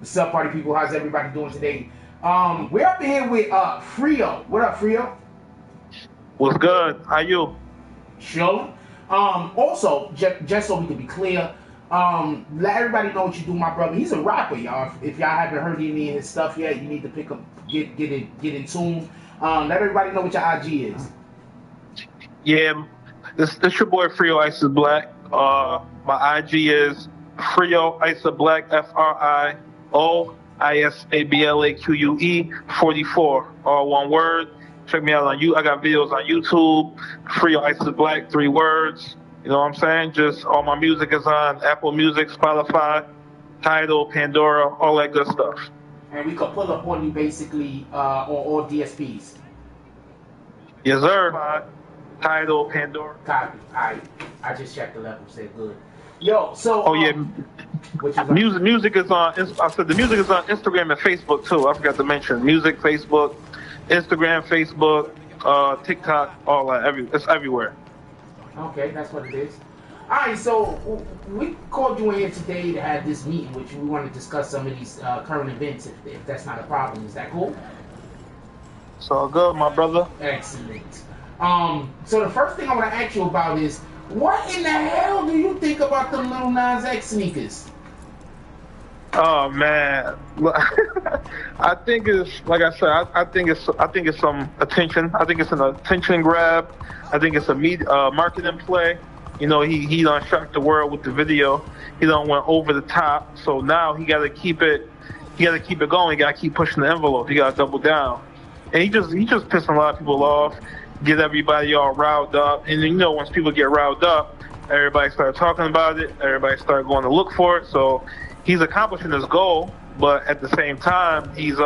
What's up, party people? How's everybody doing today? We're up here with Frio. What up, Frio? What's good? How you? Chilling. Also, just so we can be clear, let everybody know what you do, my brother. He's a rapper, y'all. If y'all haven't heard any of his stuff yet, you need to pick up, get in tune. Let everybody know what your IG is. Yeah, this your boy Frio Ice is Black. My IG is Frio Ice is Black, FRIOISABLAQUE 44, all one word. Check me out on I got videos on YouTube. Frio Ice is Black, 3 words. You know what I'm saying? Just all my music is on Apple Music, Spotify, Tidal, Pandora, all that good stuff. And we could pull up on you basically on all DSPs. Yes, sir. Tidal, Pandora. Copy. I just checked the level. Said good. Yo, so oh yeah, music is on. I said the music is on Instagram and Facebook too. I forgot to mention music, Facebook, Instagram, Facebook, TikTok, all that. It's everywhere. Okay, that's what it is. All right, so we called you in here today to have this meeting with you. We want to discuss some of these current events, if that's not a problem. Is that cool? It's all good, my brother. Excellent. So the first thing I want to ask you about is, what in the hell do you think about the Lil Nas X sneakers? Oh man, I think it's like I said. I think it's some attention. I think it's an attention grab. I think it's a marketing play. You know, he done shocked the world with the video. He done went over the top. So now he got to keep it. He got to keep it going. He got to keep pushing the envelope. He got to double down. And he just pissing a lot of people off. Get everybody all riled up. And you know, once people get riled up, everybody start talking about it. Everybody start going to look for it. So he's accomplishing his goal, but at the same time, he's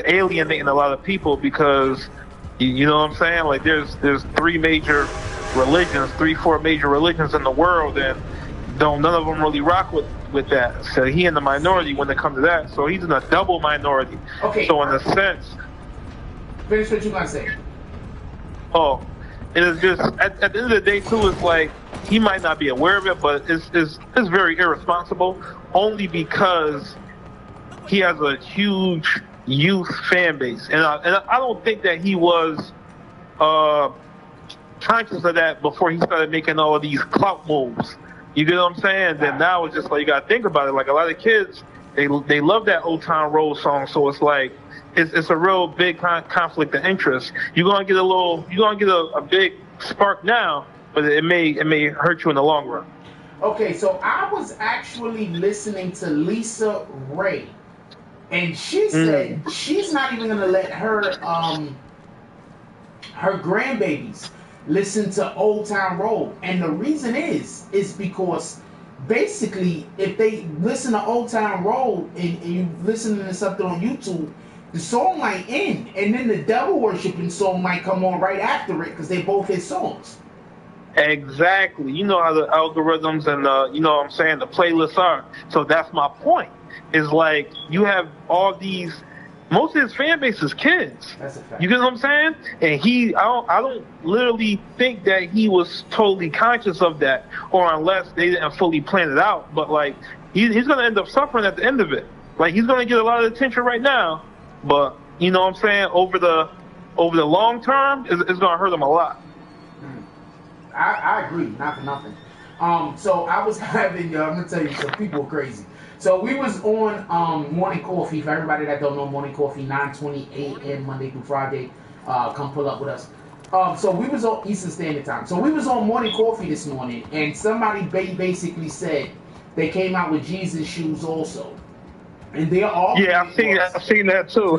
alienating a lot of people because you know what I'm saying? Like there's 4 major religions in the world, and none of them really rock with that. So he in the minority when it comes to that. So he's in a double minority. Okay. So in a sense, finish what you gonna say. Oh, it is just at the end of the day too. It's like he might not be aware of it, but it's very irresponsible. Only because he has a huge youth fan base, and I don't think that he was conscious of that before he started making all of these clout moves. You get what I'm saying? Then now it's just like you gotta think about it. Like a lot of kids, they love that Old Town Road song, so it's like. It's a real big conflict of interest. You're gonna get a big spark now, but it may hurt you in the long run. Okay, so I was actually listening to Lisa Ray, and she said she's not even gonna let her grandbabies listen to Old Town Road, and the reason is because basically if they listen to Old Town Road and you listen to something on YouTube, the song might end, and then the devil worshiping song might come on right after it because they both his songs. Exactly. You know how the algorithms and you know what I'm saying, the playlists are. So that's my point. Is like you have all these. Most of his fan base is kids. That's a fact. You get what I'm saying? And I don't literally think that he was totally conscious of that, or unless they didn't fully plan it out. But like he's gonna end up suffering at the end of it. Like he's gonna get a lot of attention right now. But you know what I'm saying? Over the long term, it's gonna hurt him a lot. I agree, not for nothing. So I was having, I'm gonna tell you, some people are crazy. So we was on Morning Coffee. For everybody that don't know, Morning Coffee, 9:20 a.m. Monday through Friday. Come pull up with us. So we was on Eastern Standard Time. So we was on Morning Coffee this morning, and somebody basically said they came out with Jesus shoes also. And they're all I've seen that too.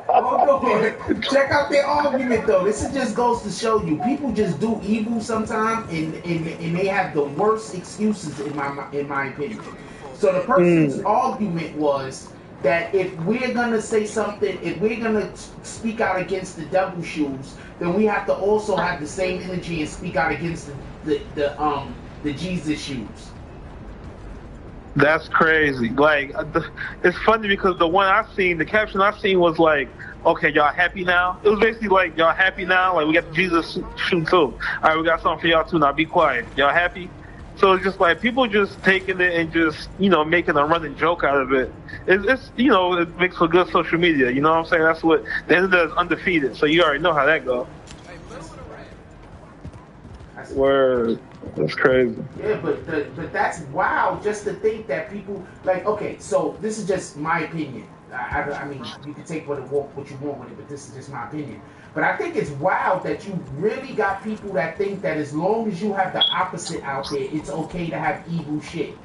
Hold on. Check out their argument though. This just goes to show you people just do evil sometimes, and they have the worst excuses in my opinion. So the person's argument was that if we're gonna say something, if we're gonna speak out against the devil shoes, then we have to also have the same energy and speak out against the Jesus shoes. That's crazy. Like, it's funny because the caption I seen was like, okay, y'all happy now? It was basically like, y'all happy now? Like, we got the Jesus shoe too. All right, we got something for y'all too. Now be quiet. Y'all happy? So it's just like people just taking it and just making a running joke out of it. It's it makes for good social media. You know what I'm saying? That's what the end is undefeated. So you already know how that goes. Word, that's crazy. Yeah, but that's wild just to think that people like. Okay, so this is just my opinion. I mean, you can take what you want with it, but this is just my opinion. But I think it's wild that you really got people that think that as long as you have the opposite out there, it's okay to have evil shit.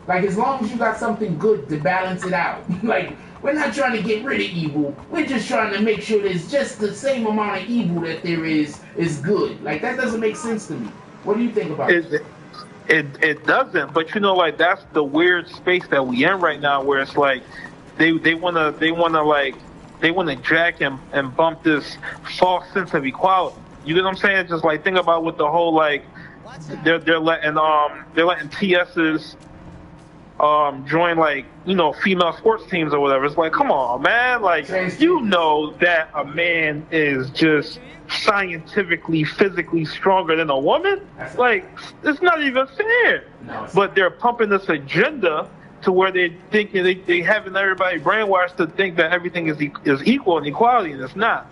Like, as long as you got something good to balance it out. Like, we're not trying to get rid of evil. We're just trying to make sure there's just the same amount of evil that there is good. Like, that doesn't make sense to me. What do you think about it? It doesn't, but like that's the weird space that we in right now, where it's like they wanna jack and bump this false sense of equality. You get what I'm saying? Just like think about with the whole like they're letting TS's join like female sports teams or whatever. It's like, come on, man. Like, that a man is just scientifically, physically stronger than a woman. Like, it's not even fair. But they're pumping this agenda to where they think they having everybody brainwashed to think that everything is equal and equality, and it's not.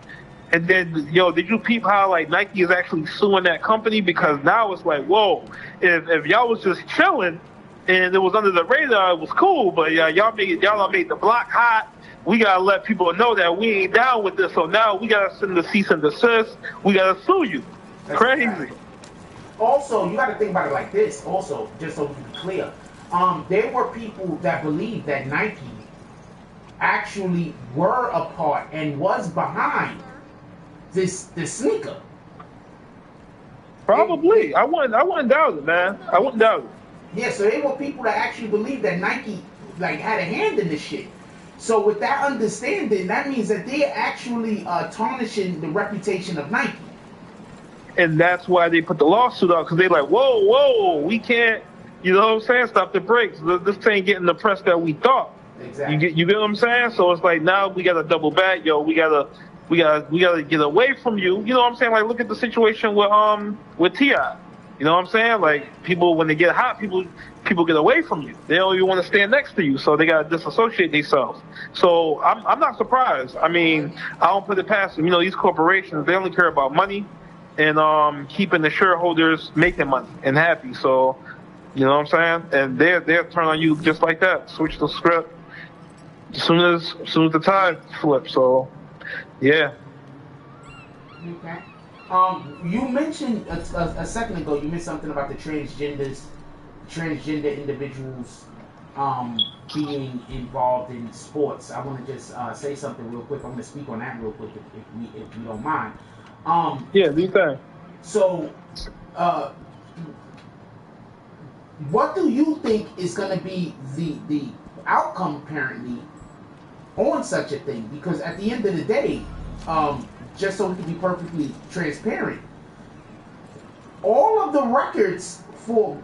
And then, did you peep how like Nike is actually suing that company? Because now it's like, whoa, if y'all was just chilling and it was under the radar, it was cool. But y'all made the block hot. We gotta let people know that we ain't down with this. So now we gotta send the cease and desist. We gotta sue you. That's crazy. Exactly. Also, you gotta think about it like this. Also, just so we can be clear, there were people that believed that Nike actually were a part and was behind this sneaker. Probably. I wouldn't doubt it, man. I wouldn't doubt it. Yeah, so there were people that actually believed that Nike like had a hand in this shit. So with that understanding, that means that they're actually tarnishing the reputation of Nike. And that's why they put the lawsuit out, because they're like, whoa, we can't, stop the brakes. This ain't getting the press that we thought. Exactly. You get what I'm saying? So it's like now we gotta double back, we gotta get away from you. You know what I'm saying? Like, look at the situation with T.I. You know what I'm saying? Like, people, when they get hot, people get away from you. They don't even want to stand next to you, so they got to disassociate themselves. So I'm not surprised. I mean, I don't put it past them. These corporations, they only care about money and keeping the shareholders making money and happy. So, you know what I'm saying? And they'll turn on you just like that. Switch the script as soon as the tide flips. So, yeah. Okay. You mentioned a second ago. You mentioned something about the transgender individuals being involved in sports. I want to just say something real quick. I'm going to speak on that real quick if you don't mind. Yeah, do you think? So, what do you think is going to be the outcome apparently on such a thing? Because at the end of the day, just so we can be perfectly transparent, all of the records for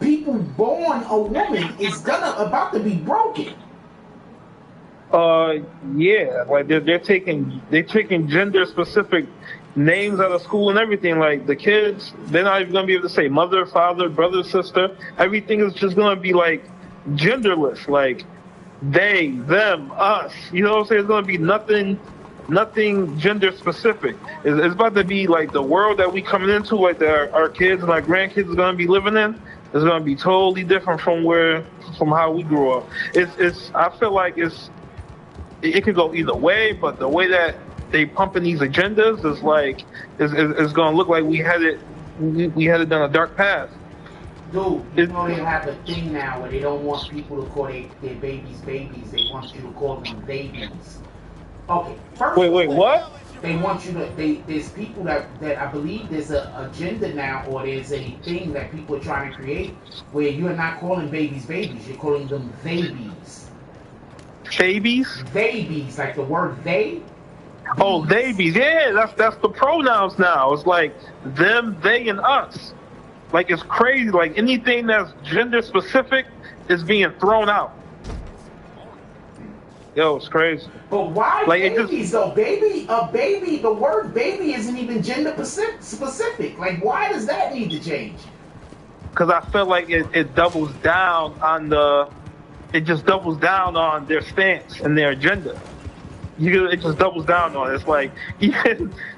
people born a woman is about to be broken. Yeah, like they're taking gender specific names out of school and everything. Like the kids, they're not even gonna be able to say mother, father, brother, sister. Everything is just gonna be like genderless, like they, them, us. You know what I'm saying? It's gonna be nothing gender specific. It's about to be like the world that we coming into, like that our kids and our grandkids are gonna be living in. It's gonna be totally different from how we grew up. I feel like it could go either way, but the way that they pumping these agendas is like is gonna look like we had it down a dark path. Dude, they have a thing now where they don't want people to call their babies babies. They want you to call them babies. Okay. First wait, what? They want you to. There's people that I believe there's an agenda now, or there's a thing that people are trying to create where you're not calling babies babies. You're calling them babies. Babies? Babies, like the word they. Oh, babies. Yeah, that's the pronouns now. It's like them, they, and us. Like, it's crazy. Like, anything that's gender specific is being thrown out. Yo, it's crazy. But why babies though? Baby, the word baby isn't even gender specific. Like, why does that need to change? because I feel like it doubles down on it just doubles down on their stance and their agenda. It just doubles down on it. It's like, you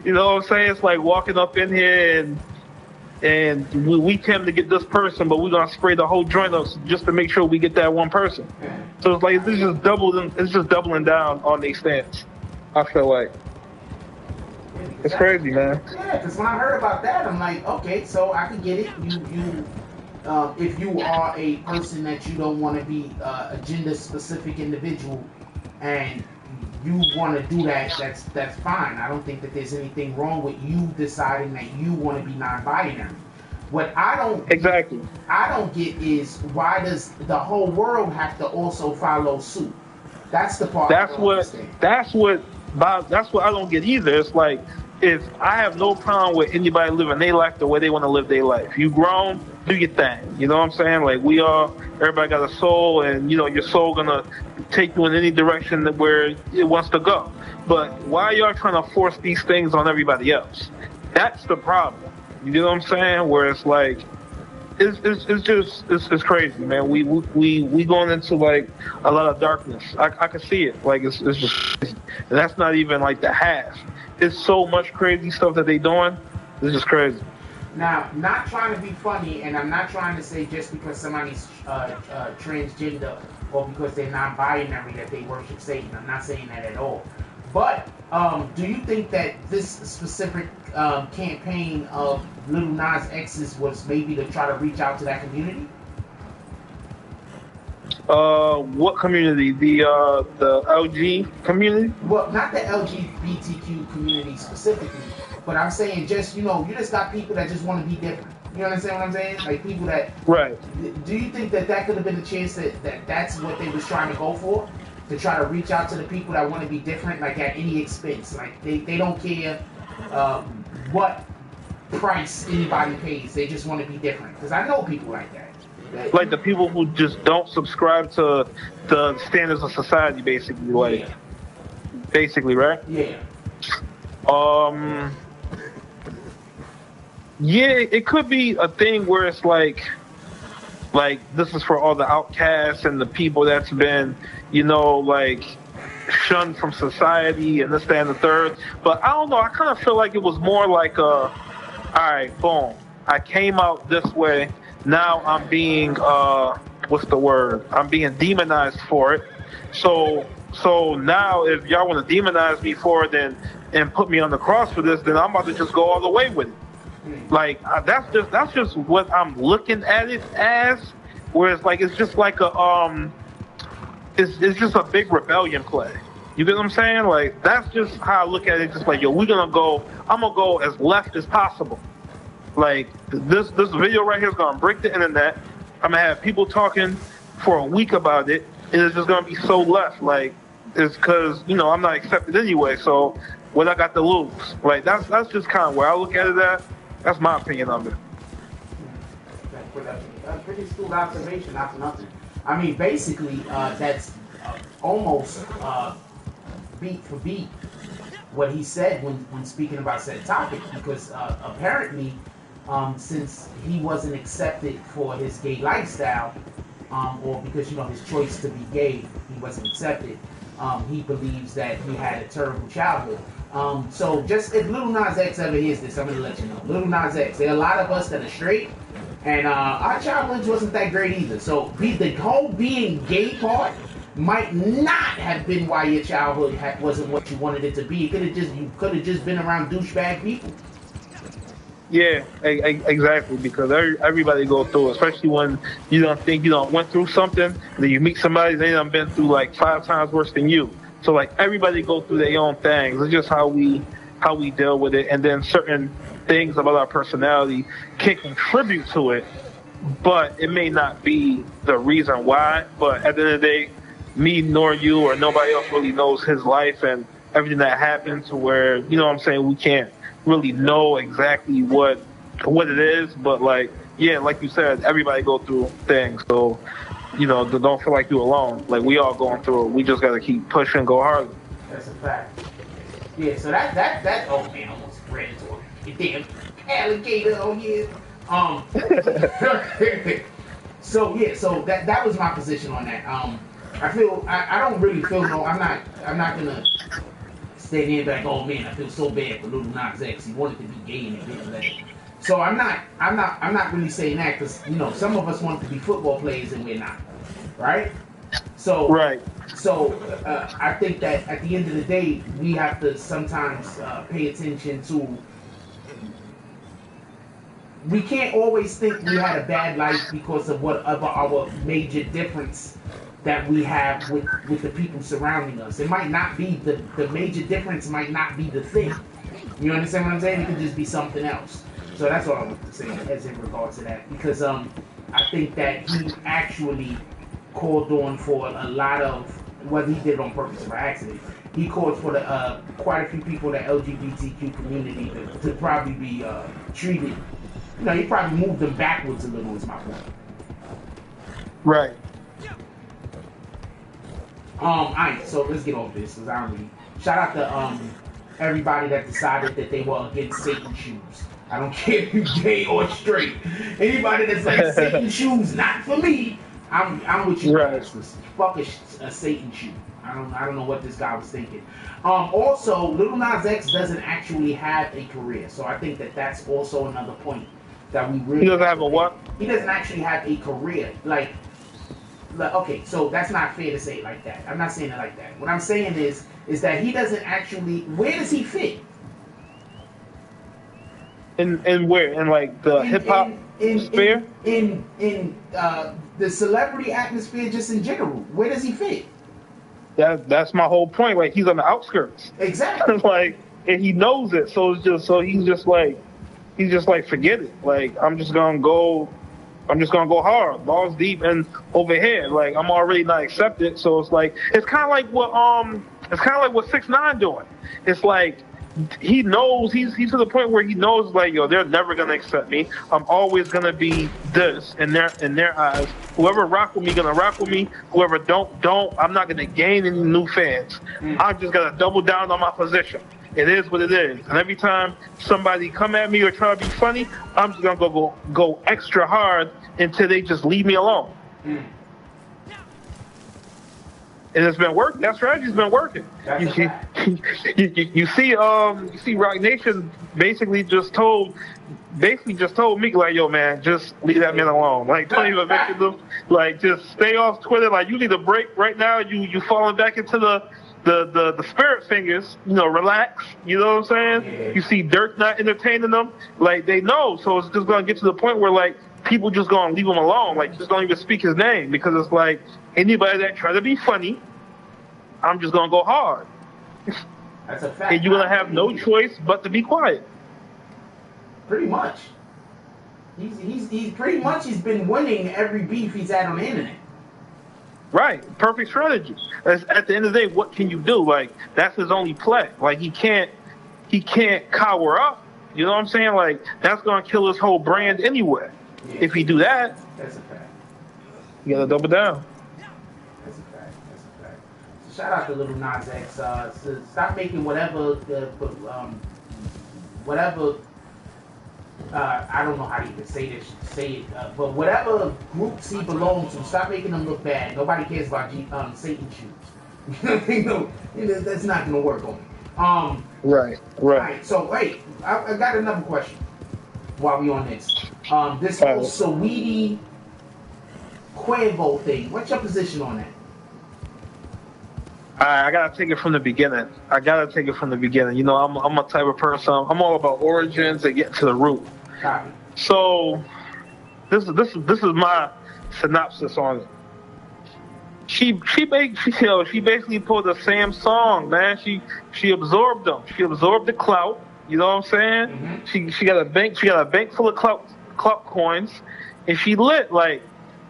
know what I'm saying? It's like walking up in here and we came to get this person, but we're gonna spray the whole joint up just to make sure we get that one person. So it's like it's just doubling down on their stance. I feel like it's crazy, man. Yeah, because when I heard about that, I'm like, okay, so I can get it. If you are a person that you don't want to be a gender specific individual, and you want to do that, that's fine. I don't think that there's anything wrong with you deciding that you want to be non-binary. What I don't get is, why does the whole world have to also follow suit? That's the part. That's what I don't get either. It's like, if I have no problem with anybody living their life the way they want to live their life. You grown, do your thing. You know what I'm saying? Like, everybody got a soul, and your soul gonna take you in any direction where it wants to go. But why y'all trying to force these things on everybody else? That's the problem. You know what I'm saying? Where it's like, it's crazy, man. We going into like a lot of darkness. I can see it. Like, it's just crazy. And that's not even like the half. It's so much crazy stuff that they doing. It's just crazy. Now, not trying to be funny, and I'm not trying to say just because somebody's transgender or because they're non-binary that they worship Satan. I'm not saying that at all. But do you think that this specific campaign of Lil Nas X's was maybe to try to reach out to that community? What community? The LG community? Well, not the LGBTQ community specifically, but I'm saying just, you just got people that just want to be different. You understand what I'm saying? Like, people that... Right. Do you think that could have been a chance that's what they was trying to go for? To try to reach out to the people that want to be different, like, at any expense. Like, they don't care what price anybody pays. They just want to be different. Because I know people like that. Like the people who just don't subscribe to the standards of society, basically. Like, yeah. Basically, right? Yeah. Yeah, it could be a thing where it's like this is for all the outcasts and the people that's been, like, shunned from society and this, that, and the third. But I don't know. I kind of feel like it was more like all right, boom. I came out this way. Now I'm being, what's the word? I'm being demonized for it. So now if y'all want to demonize me for it and put me on the cross for this, then I'm about to just go all the way with it. Like, that's just what I'm looking at it as. Whereas, like, it's just like it's just a big rebellion play. You get what I'm saying? Like, that's just how I look at it. Just like, I'm gonna go as left as possible. Like, this video right here is gonna break the internet. I'm gonna have people talking for a week about it, and it's just gonna be so left. Like, it's because I'm not accepted anyway. So what I got to lose? Like, that's just kind of where I look at it at. That's my opinion of it. That's a pretty astute observation, not for nothing. I mean, basically, that's almost beat for beat what he said when speaking about said topic, because apparently, since he wasn't accepted for his gay lifestyle, or because his choice to be gay, he wasn't accepted. He believes that he had a terrible childhood. So just if Lil Nas X ever hears this, I'm gonna let you know. Lil Nas X, there are a lot of us that are straight, and our childhood wasn't that great either. So the whole being gay part might not have been why your childhood wasn't what you wanted it to be. You could have just been around douchebag people. Yeah, exactly. Because everybody goes through it, especially when you don't think went through something, and then you meet somebody they done been through like 5 times worse than you. So, like, everybody go through their own things. It's just how we deal with it, and then certain things about our personality can contribute to it, but it may not be the reason why. But at the end of the day, me nor you or nobody else really knows his life and everything that happened, to where, what I'm saying, we can't really know exactly what it is. But, like, yeah, like you said, everybody go through things. So, don't feel like you're alone. Like, we all going through it. We just got to keep pushing, go harder. That's a fact. Yeah, so that oh man, almost ran into a damn alligator on here. Um, so yeah, so that was my position on that. I don't really feel no. I'm not gonna stay there and be like, oh man, I feel so bad for Lil Nas X. He wanted to be gay and he didn't let it. So I'm not really saying that because some of us want to be football players and we're not, right? So Right. So I think that at the end of the day, we have to sometimes pay attention to. We can't always think we had a bad life because of our major difference that we have with the people surrounding us. It might not be the major difference might not be the thing. You understand what I'm saying? It could just be something else. So that's all I want to say as in regards to that. Because I think that he actually called on for a lot of, whether he did it on purpose or by accident, he called for quite a few people, the LGBTQ community, to probably be treated. He probably moved them backwards a little, is my point. Right. Alright, so let's get off this, because I don't really... Shout out to everybody that decided that they were against Satan shoes. I don't care if you're gay or straight. Anybody that's like, Satan shoes, not for me, I'm with you guys. Fuck a Satan shoe. I don't know what this guy was thinking. Also, Lil Nas X doesn't actually have a career, so I think that that's also another point that we really. He doesn't have a what? He doesn't actually have a career. Like, okay, so that's not fair to say it like that. I'm not saying it like that. What I'm saying is that he doesn't actually. Where does he fit? In where? In like the hip hop sphere? In the celebrity atmosphere, just in general. Where does he fit? That's my whole point. Like, he's on the outskirts. Exactly. Like, and he knows it. So he's just like, forget it. Like, I'm just gonna go hard, balls deep and over here. Like, I'm already not accepted. So it's kind of like what 6ix9ine doing. It's like, he knows he's to the point where he knows, like, yo, they're never gonna accept me. I'm always gonna be this in their eyes. Whoever rock with me gonna rock with me. Whoever don't. I'm not gonna gain any new fans. I'm just gonna double down on my position. It is what it is. And every time somebody come at me or try to be funny, I'm just gonna go extra hard until they just leave me alone. And it's been working. That strategy's been working. You see, Rock Nation basically just told me, like, yo, man, just leave that man alone. Like, don't even mention them. Like, just stay off Twitter. Like, you need a break right now. You falling back into the spirit fingers. Relax. You know what I'm saying? Yeah. You see Dirk not entertaining them. Like, they know. So it's just gonna get to the point where, like, people just gonna leave him alone. Like, just don't even speak his name, because it's like, anybody that try to be funny, I'm just gonna go hard. That's a fact. And you're gonna have no choice but to be quiet. Pretty much. He's pretty much he's been winning every beef he's had on the internet. Right. Perfect strategy. At the end of the day, what can you do? Like, that's his only play. Like, he can't cower up. You know what I'm saying? Like, that's gonna kill his whole brand anyway. Yeah. If he do that, that's a fact. You gotta double down. That's a fact. So shout out to Lil Nas X. So stop making whatever I don't know how to even say it, but whatever groups he belongs to, stop making them look bad. Nobody cares about Satan shoes. No, that's not gonna work on me. Right. Alright, so wait, I got another question while we on this. This whole Saweetie Quavo thing. What's your position on that? I gotta take it from the beginning. I'm a type of person. I'm all about origins and getting to the root. Copy. So this is my synopsis on it. She basically pulled the same song, man. She absorbed them. She absorbed the clout. You know what I'm saying? Mm-hmm. She got a bank full of clout coins, and she lit. Like,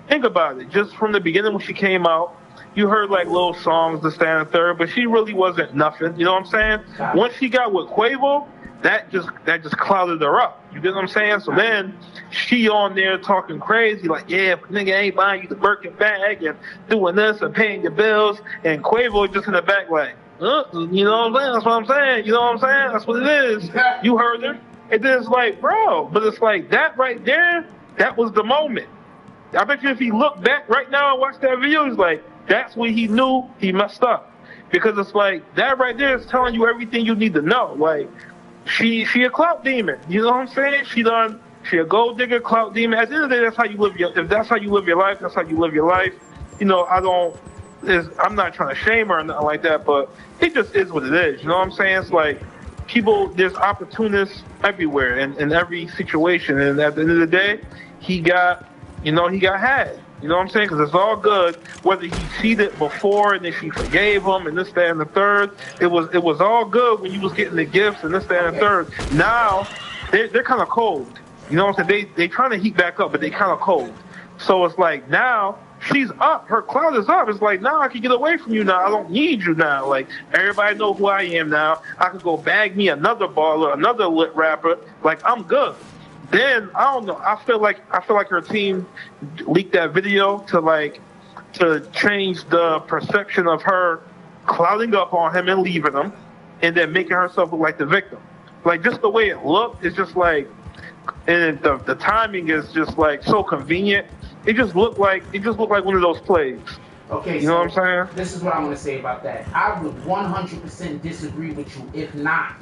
think about it. Just from the beginning when she came out, you heard like little songs, the stand and third, but she really wasn't nothing. You know what I'm saying? Once she got with Quavo, that just clouded her up. You get what I'm saying? So then she on there talking crazy, like, yeah, if a nigga ain't buying you the Birkin bag and doing this and paying your bills, and Quavo just in the back like, you know what I'm saying? That's what I'm saying. You know what I'm saying? That's what it is. You heard her. And then it's like, bro, but it's like that right there, that was the moment. I bet you if he looked back right now and watched that video, he's like, that's when he knew he messed up. Because it's like, that right there is telling you everything you need to know. Like, she a clout demon. You know what I'm saying? She a gold digger, clout demon. At the end of the day, that's how you live if that's how you live your life, that's how you live your life. You know, I'm not trying to shame her or nothing like that, but it just is what it is. You know what I'm saying? It's like, there's opportunists everywhere in every situation. And at the end of the day, he got had. You know what I'm saying? Because it's all good. Whether he cheated before and then she forgave him and this, that, and the third. It was all good when you was getting the gifts and this, that, and the third. Now, they're kind of cold. You know what I'm saying? They trying to heat back up, but they kind of cold. So it's like now she's up. Her clout is up. It's like now I can get away from you now. I don't need you now. Like everybody know who I am now. I could go bag me another baller, another lit rapper. Like I'm good. Then I don't know. I feel like her team leaked that video to change the perception of her clouding up on him and leaving him, and then making herself look like the victim. Like just the way it looked, it's just like, and the timing is just like so convenient. It just looked like one of those plays. Okay, you know what I'm saying? This is what I'm going to say about that. I would 100% disagree with you, if not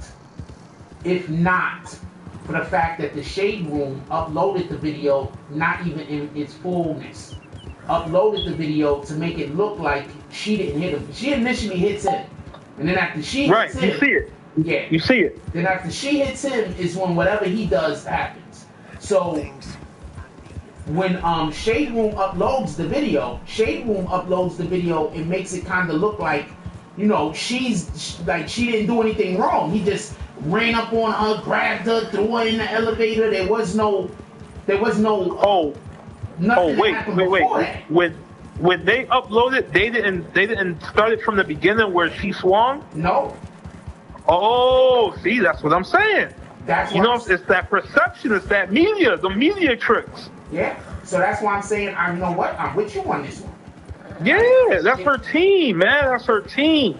for the fact that the Shade Room uploaded the video, not even in its fullness. Uploaded the video to make it look like she didn't hit him. She initially hits him. And then after she hits him... you see it. Yeah. You see it. Then after she hits him is when whatever he does happens. So when Shade Room uploads the video, it makes it kind of look like, you know, she's like she didn't do anything wrong. He just ran up on her, grabbed her, threw her in the elevator. There was no nothing wait. That. When they uploaded, they didn't start it from the beginning where she swung? No. Oh, see, that's what I'm saying. That's you know, it's that perception, it's that media, the media tricks. Yeah. So that's why I'm saying, you know what? I'm with you on this one. Yeah, that's her team, man. That's her team.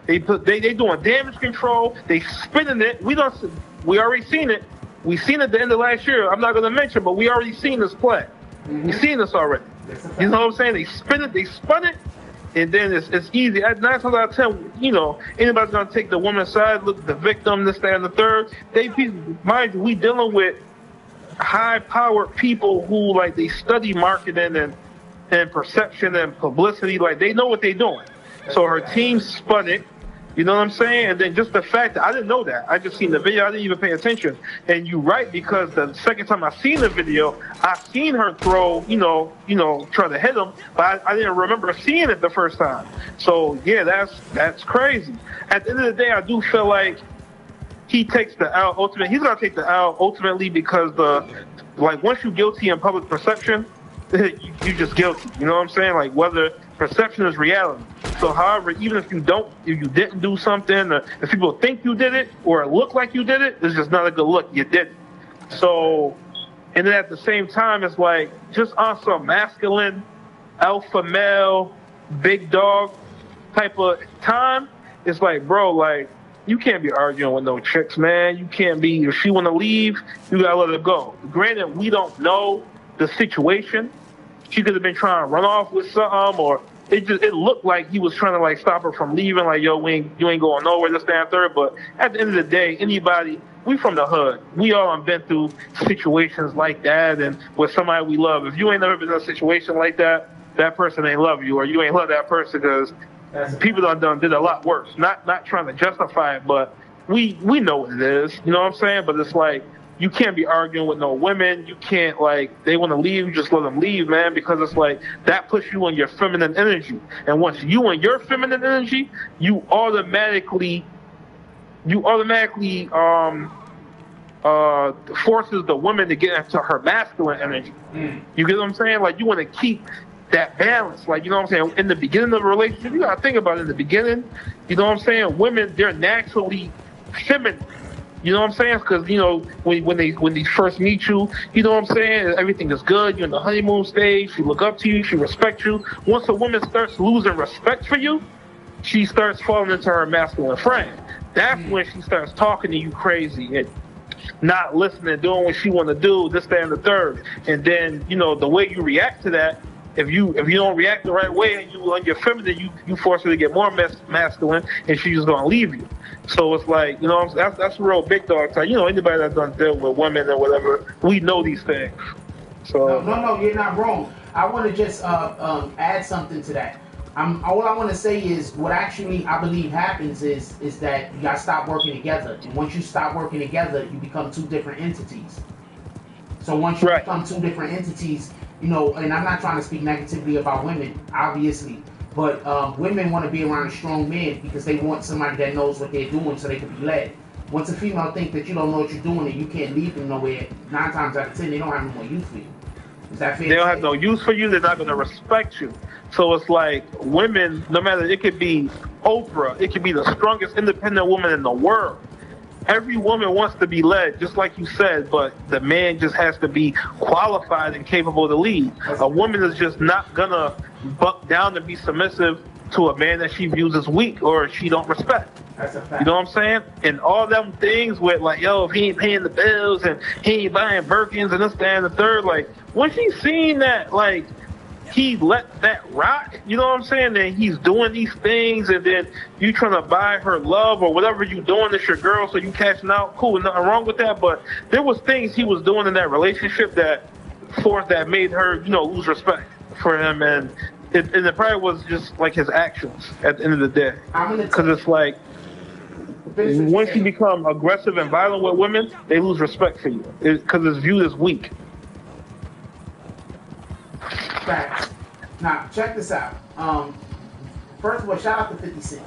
They doing damage control. They spinning it. We already seen it. We seen it at the end of last year. I'm not gonna mention, but we already seen this play. Mm-hmm. We seen this already. You know what I'm saying? They spun it, and then it's easy. At 9 times out of 10, you know, anybody's gonna take the woman's side, look the victim, this, that, and the third. Mind you, we dealing with high-powered people who like they study marketing and perception and publicity. Like they know what they're doing. So her team spun it. You know what I'm saying? And then just the fact that I didn't know that. I just seen the video. I didn't even pay attention. And you're right, because the second time I seen the video, I seen her throw, you know, try to hit him, but I didn't remember seeing it the first time. So yeah, that's crazy. At the end of the day, I do feel like he takes the L ultimately. He's gonna take the L ultimately because once you're guilty in public perception, you just guilty. You know what I'm saying? Like whether perception is reality. So however, even if you didn't do something, or if people think you did it or it looked like you did it, it's just not a good look. You did it. So, and then at the same time, it's like just on some masculine, alpha male, big dog type of time. It's like, bro, like you can't be arguing with no chicks, man. You can't be. If she want to leave, you gotta let her go. Granted, we don't know the situation. She could have been trying to run off with something, or it looked like he was trying to like stop her from leaving. Like, yo, you ain't going nowhere, this, that, and third. But at the end of the day, we from the hood. We all have been through situations like that, and with somebody we love. If you ain't never been in a situation like that, that person ain't love you, or you ain't love that person, because people did a lot worse. Not trying to justify it, but we know what it is. You know what I'm saying? But it's like, you can't be arguing with no women. You can't, like, they want to leave, you just let them leave, man, because it's like, that puts you in your feminine energy. And once you in your feminine energy, you automatically forces the woman to get into her masculine energy. You get what I'm saying? Like, you want to keep that balance. Like, you know what I'm saying? In the beginning of a relationship, you got to think about it in the beginning. You know what I'm saying? Women, they're naturally feminine. You know what I'm saying? Because, you know, when they first meet you, you know what I'm saying? Everything is good. You're in the honeymoon stage. She look up to you. She respects you. Once a woman starts losing respect for you, she starts falling into her masculine frame. That's when she starts talking to you crazy not listening, doing what she want to do, this, that, and the third. And then, you know, the way you react to that, if you don't react the right way and you're feminine, you force her to get more masculine, and she's just gonna leave you. So it's like, you know, that's a real big dog type. You know, anybody that done deal with women or whatever, we know these things. So no, you're not wrong. I want to just add something to that. All I want to say is what actually I believe happens is that you gotta stop working together. And once you stop working together, you become two different entities. So once you become two different entities, you know, and I'm not trying to speak negatively about women, obviously, but women want to be around a strong man because they want somebody that knows what they're doing so they can be led. Once a female thinks that you don't know what you're doing and you can't lead them nowhere, 9 times out of 10 they don't have no more use for you. Is that fair? They don't have no use for you. They're not going to respect you. So it's like women, no matter, it could be Oprah, it could be the strongest independent woman in the world. Every woman wants to be led, just like you said, but the man just has to be qualified and capable to lead. A woman is just not going to buck down and be submissive to a man that she views as weak or she don't respect. That's a fact. You know what I'm saying? And all them things with like, yo, if he ain't paying the bills and he ain't buying Birkins and this, that, and the third, like, when she seen that, like, he let that rock, you know what I'm saying? And he's doing these things, and then you trying to buy her love or whatever you doing, it's your girl, so you cashing out. Cool, nothing wrong with that. But there was things he was doing in that relationship that made her, you know, lose respect for him, and it probably was just like his actions at the end of the day. Because it's like, once you become aggressive and violent with women, they lose respect for you because it's viewed as weak. Facts. Now, check this out. First of all, shout out to 50 Cent.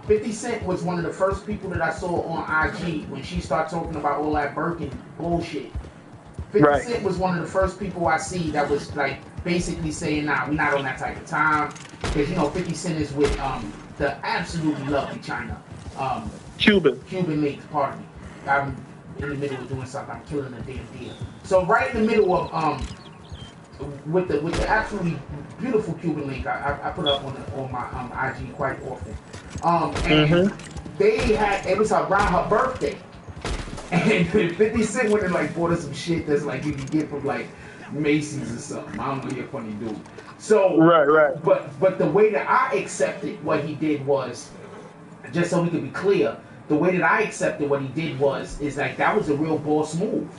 50 Cent was one of the first people that I saw on IG when she started talking about all that Birkin bullshit. 50 Cent was one of the first people I see that was like basically saying, nah, we're not on that type of time. Because, you know, 50 Cent is with the absolutely lovely China. Cuban lady, pardon me. I'm in the middle of doing something. I'm killing a damn deer. So right in the middle of with the absolutely beautiful Cuban link, I put up on my IG quite often. And it was around her birthday, and 50 Cent went and like bought her some shit that's like you can get from like Macy's or something. I don't know, you're a funny dude. So right. But the way that I accepted what he did was, just so we could be clear, the way that I accepted what he did is like that was a real boss move.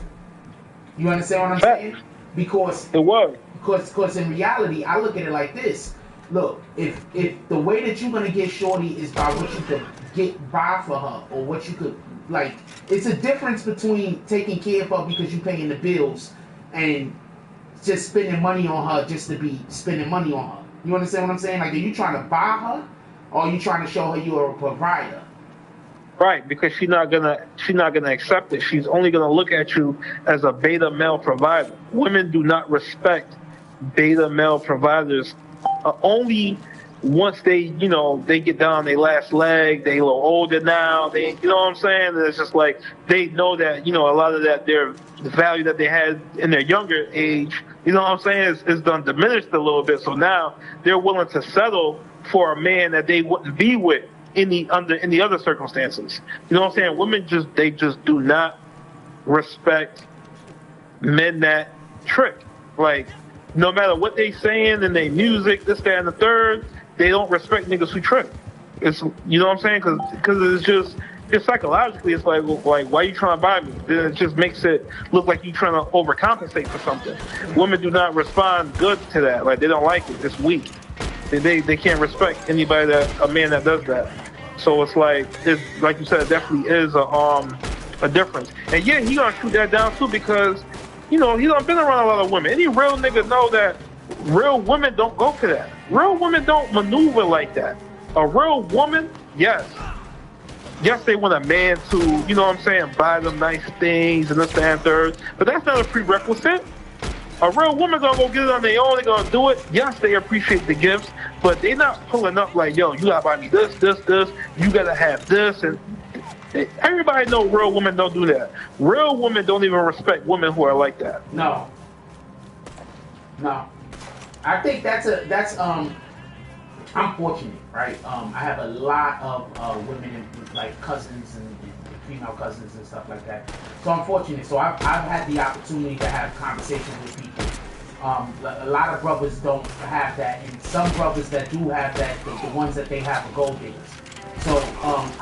You understand what I'm saying? Because it was. Because in reality, I look at it like this. Look, if the way that you're gonna get shorty is by what you could get by for her, or what you could like, it's a difference between taking care of her because you're paying the bills and just spending money on her just to be spending money on her. You understand what I'm saying? Like, are you trying to buy her, or are you trying to show her you're a provider? Right, because she's not gonna accept it. She's only gonna look at you as a beta male provider. Women do not respect beta male providers. Only once they get down their last leg, they a little older now. They, you know what I'm saying? And it's just like they know that, you know, a lot of that the value that they had in their younger age, you know what I'm saying, is done diminished a little bit. So now they're willing to settle for a man that they wouldn't be with in the other circumstances. You know what I'm saying? Women just do not respect men that trick. Like, no matter what they saying in their music, this, that, and the third, they don't respect niggas who trick. It's, you know what I'm saying? Because it's psychologically, it's like why you trying to buy me? Then it just makes it look like you trying to overcompensate for something. Women do not respond good to that. Like, they don't like it. It's weak. They can't respect anybody a man that does that. So it's like you said, it definitely is a difference. And yeah, he gonna shoot that down too because, you know, he done been around a lot of women. Any real nigga know that real women don't go for that. Real women don't maneuver like that. A real woman, yes, they want a man to, you know what I'm saying, buy them nice things and this, that, and third. But that's not a prerequisite. A real woman gonna go get it on their own. They gonna do it. Yes, they appreciate the gifts, but they not pulling up like, yo, you gotta buy me this. You gotta have this, and everybody know real women don't do that. Real women don't even respect women who are like that. No. I think that's I'm fortunate, right? I have a lot of women, and, like cousins and female cousins and stuff like that. So I'm fortunate. So I've had the opportunity to have conversations with people. A lot of brothers don't have that, and some brothers that do have that, the ones that they have are gold diggers. So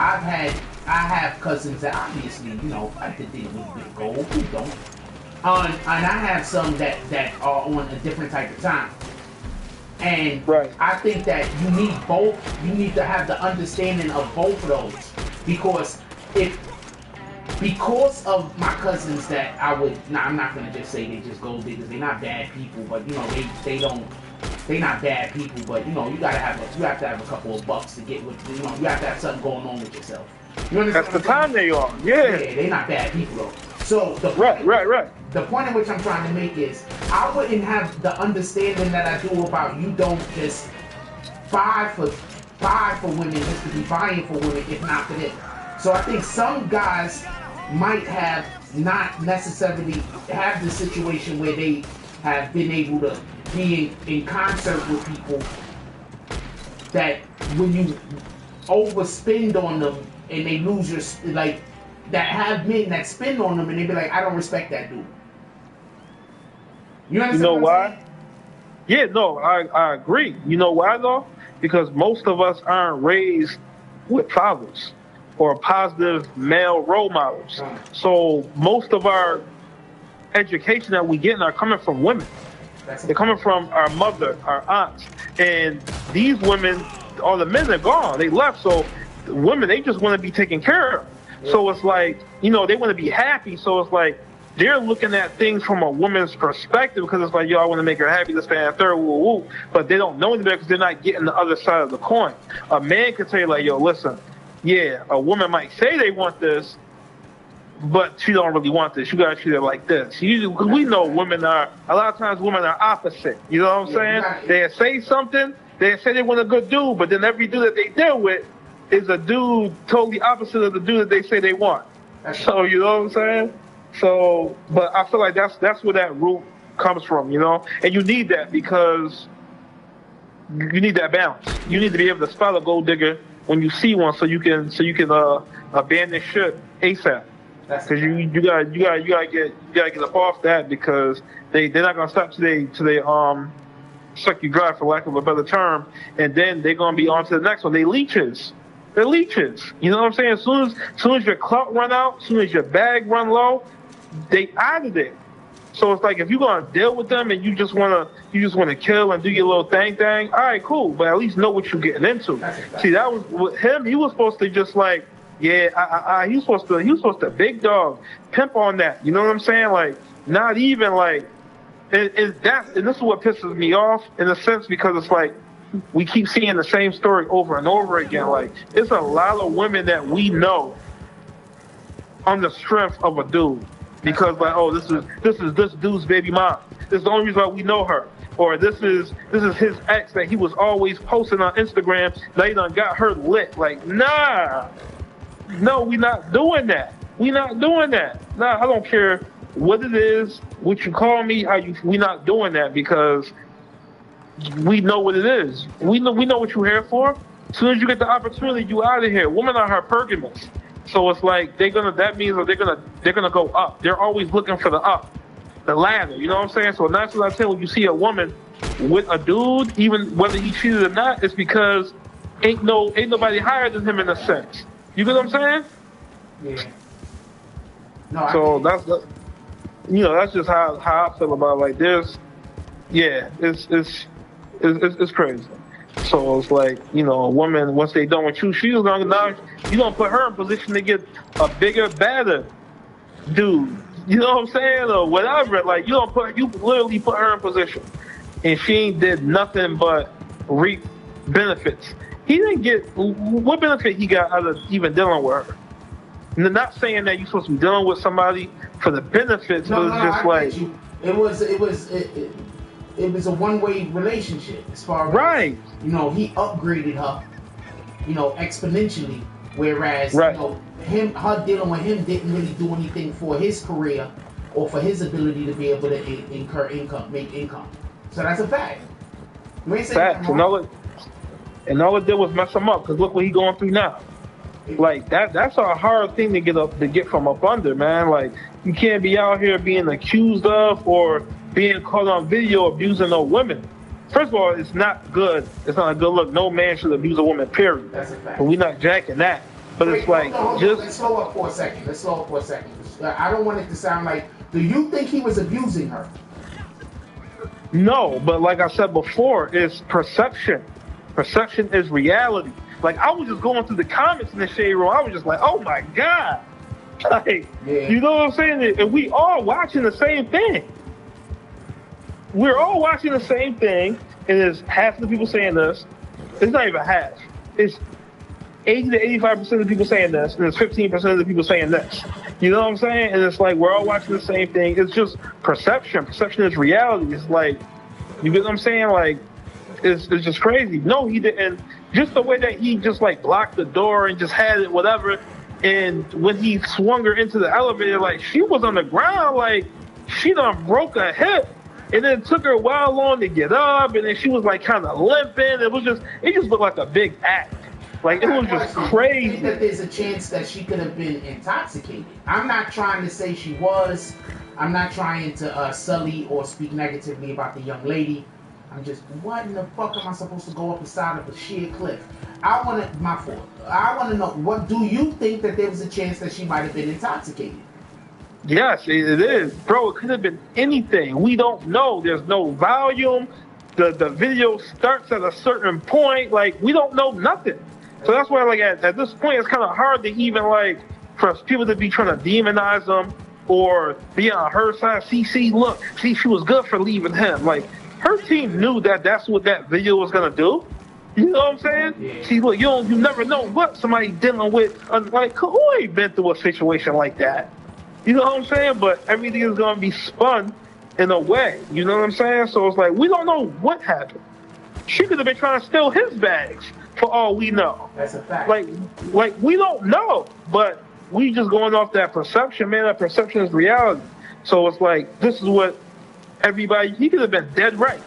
I have cousins that obviously, I did a little bit of gold. Who don't? And I have some that are on a different type of time. And Right. I think that you need both. You need to have the understanding of both of those, because of my cousins that I'm not gonna just say they just gold diggers. They're not bad people, but they're not bad people. But you have to have a couple of bucks to get with. You have to have something going on with yourself. You understand? That's the time they are. Yeah. Yeah, they're not bad people though. So Right. The point in which I'm trying to make is I wouldn't have the understanding that I do about you don't just buy for women just to be buying for women if not for them. So I think some guys might have not necessarily have the situation where they have been able to be in concert with people that when you overspend on them and they lose your, like, that have men that spend on them and they be like, I don't respect that dude. You understand? You know why? Yeah, no, I agree. You know why though? Because most of us aren't raised with fathers or positive male role models. So most of our education that we get are coming from women. They're coming from our mother, our aunts. And these women, all the men are gone. They left. So the women, they just want to be taken care of. So it's like, they want to be happy. So it's like, they're looking at things from a woman's perspective because it's like, yo, I want to make her happy, this, that, and third, woo, woo. But they don't know any better because they're not getting the other side of the coin. A man can say like, yo, listen, yeah, a woman might say they want this, but she don't really want this. You got to treat her like this. Because we know a lot of times women are opposite. You know what I'm saying? They say something, they say they want a good dude, but then every dude that they deal with is a dude totally opposite of the dude that they say they want. So, you know what I'm saying? So, but I feel like that's where that root comes from, and you need that because you need that balance. You need to be able to spot a gold digger when you see one, so you can abandon shit ASAP. Because you gotta get up off that because they're not gonna stop till they suck you dry, for lack of a better term, and then they're gonna be on to the next one. They're leeches. You know what I'm saying? As soon as your clout run out, as soon as your bag run low, they out of there. So it's like if you're gonna deal with them and you just wanna kill and do your little thing, all right, cool. But at least know what you're getting into. See, that was with him. He was supposed to just like, yeah, he was supposed to big dog pimp on that. You know what I'm saying? Like not even like, and this is what pisses me off in a sense because it's like we keep seeing the same story over and over again. Like it's a lot of women that we know on the strength of a dude. Because like, oh, this is this dude's baby mom. This is the only reason why we know her. Or this is his ex that he was always posting on Instagram. They done got her lit. Like, nah, no, we not doing that. Nah, I don't care what it is, what you call me, we not doing that because we know what it is. We know what you're here for. As soon as you get the opportunity, you out of here. Women are hypergamous. So it's like that means that they're gonna go up. They're always looking for the ladder. You know what I'm saying? So that's what I say when you see a woman with a dude, even whether he cheated or not, it's because ain't nobody higher than him in a sense. You get what I'm saying? Yeah. No. So that's just how I feel about it. Like this. Yeah, it's crazy. So it's like, a woman, once they done with you, you're gonna put her in position to get a bigger, badder dude. You know what I'm saying? Or whatever. Like you literally put her in position. And she ain't did nothing but reap benefits. He didn't get what benefit he got out of even dealing with her. And not saying that you're supposed to be dealing with somebody for the benefits, but it's just like it was a one-way relationship as far as right. He upgraded her, exponentially, whereas right. her dealing with him didn't really do anything for his career or for his ability to be able to make income. So that's a fact. You ain't saying fact. and all it did was mess him up. Because look what he's going through now. Like that's a hard thing to get from up under, man. Like you can't be out here being accused of or being caught on video abusing no women. First of all, it's not good. It's not a good look. No man should abuse a woman, period. That's a fact. But we're not jacking that. But it's like, let's slow up for a second. I don't want it to sound like, do you think he was abusing her? No, but like I said before, it's perception. Perception is reality. Like, I was just going through the comments in the shade room. I was just like, oh my God. Like, You know what I'm saying? And we all watching the same thing. We're all watching the same thing. And there's half of the people saying this. It's not even half. It's 80 to 85% of the people saying this. And there's 15% of the people saying this. You know what I'm saying? And it's like, we're all watching the same thing. It's just perception. Perception is reality. It's like, you get what I'm saying? Like, it's just crazy. No, he didn't. Just the way that he just like blocked the door and just had it, whatever. And when he swung her into the elevator, like she was on the ground, like she done broke a hip. And then it took her a while long to get up. And then she was like kind of limping. It just looked like a big act. Like it was just crazy. I think that there's a chance that she could have been intoxicated. I'm not trying to say she was. I'm not trying to sully or speak negatively about the young lady. I'm just, what in the fuck am I supposed to go up the side of a sheer cliff? I want to know, what do you think that there was a chance that she might have been intoxicated? Yes, it is. Bro, it could have been anything. We don't know. There's no volume. The video starts at a certain point. Like, we don't know nothing. So that's why, like, at this point, it's kind of hard to even, like, for people to be trying to demonize them or be on her side. See, look, she was good for leaving him. Like, her team knew that that's what that video was gonna do. You know what I'm saying? Yeah. See, look, you never know what somebody dealing with. Like, who ain't been through a situation like that? You know what I'm saying? But everything is gonna be spun in a way. You know what I'm saying? So it's like we don't know what happened. She could have been trying to steal his bags for all we know. That's a fact. Like we don't know, but we just going off that perception, man. That perception is reality. So it's like this is what. Everybody, he could have been dead right.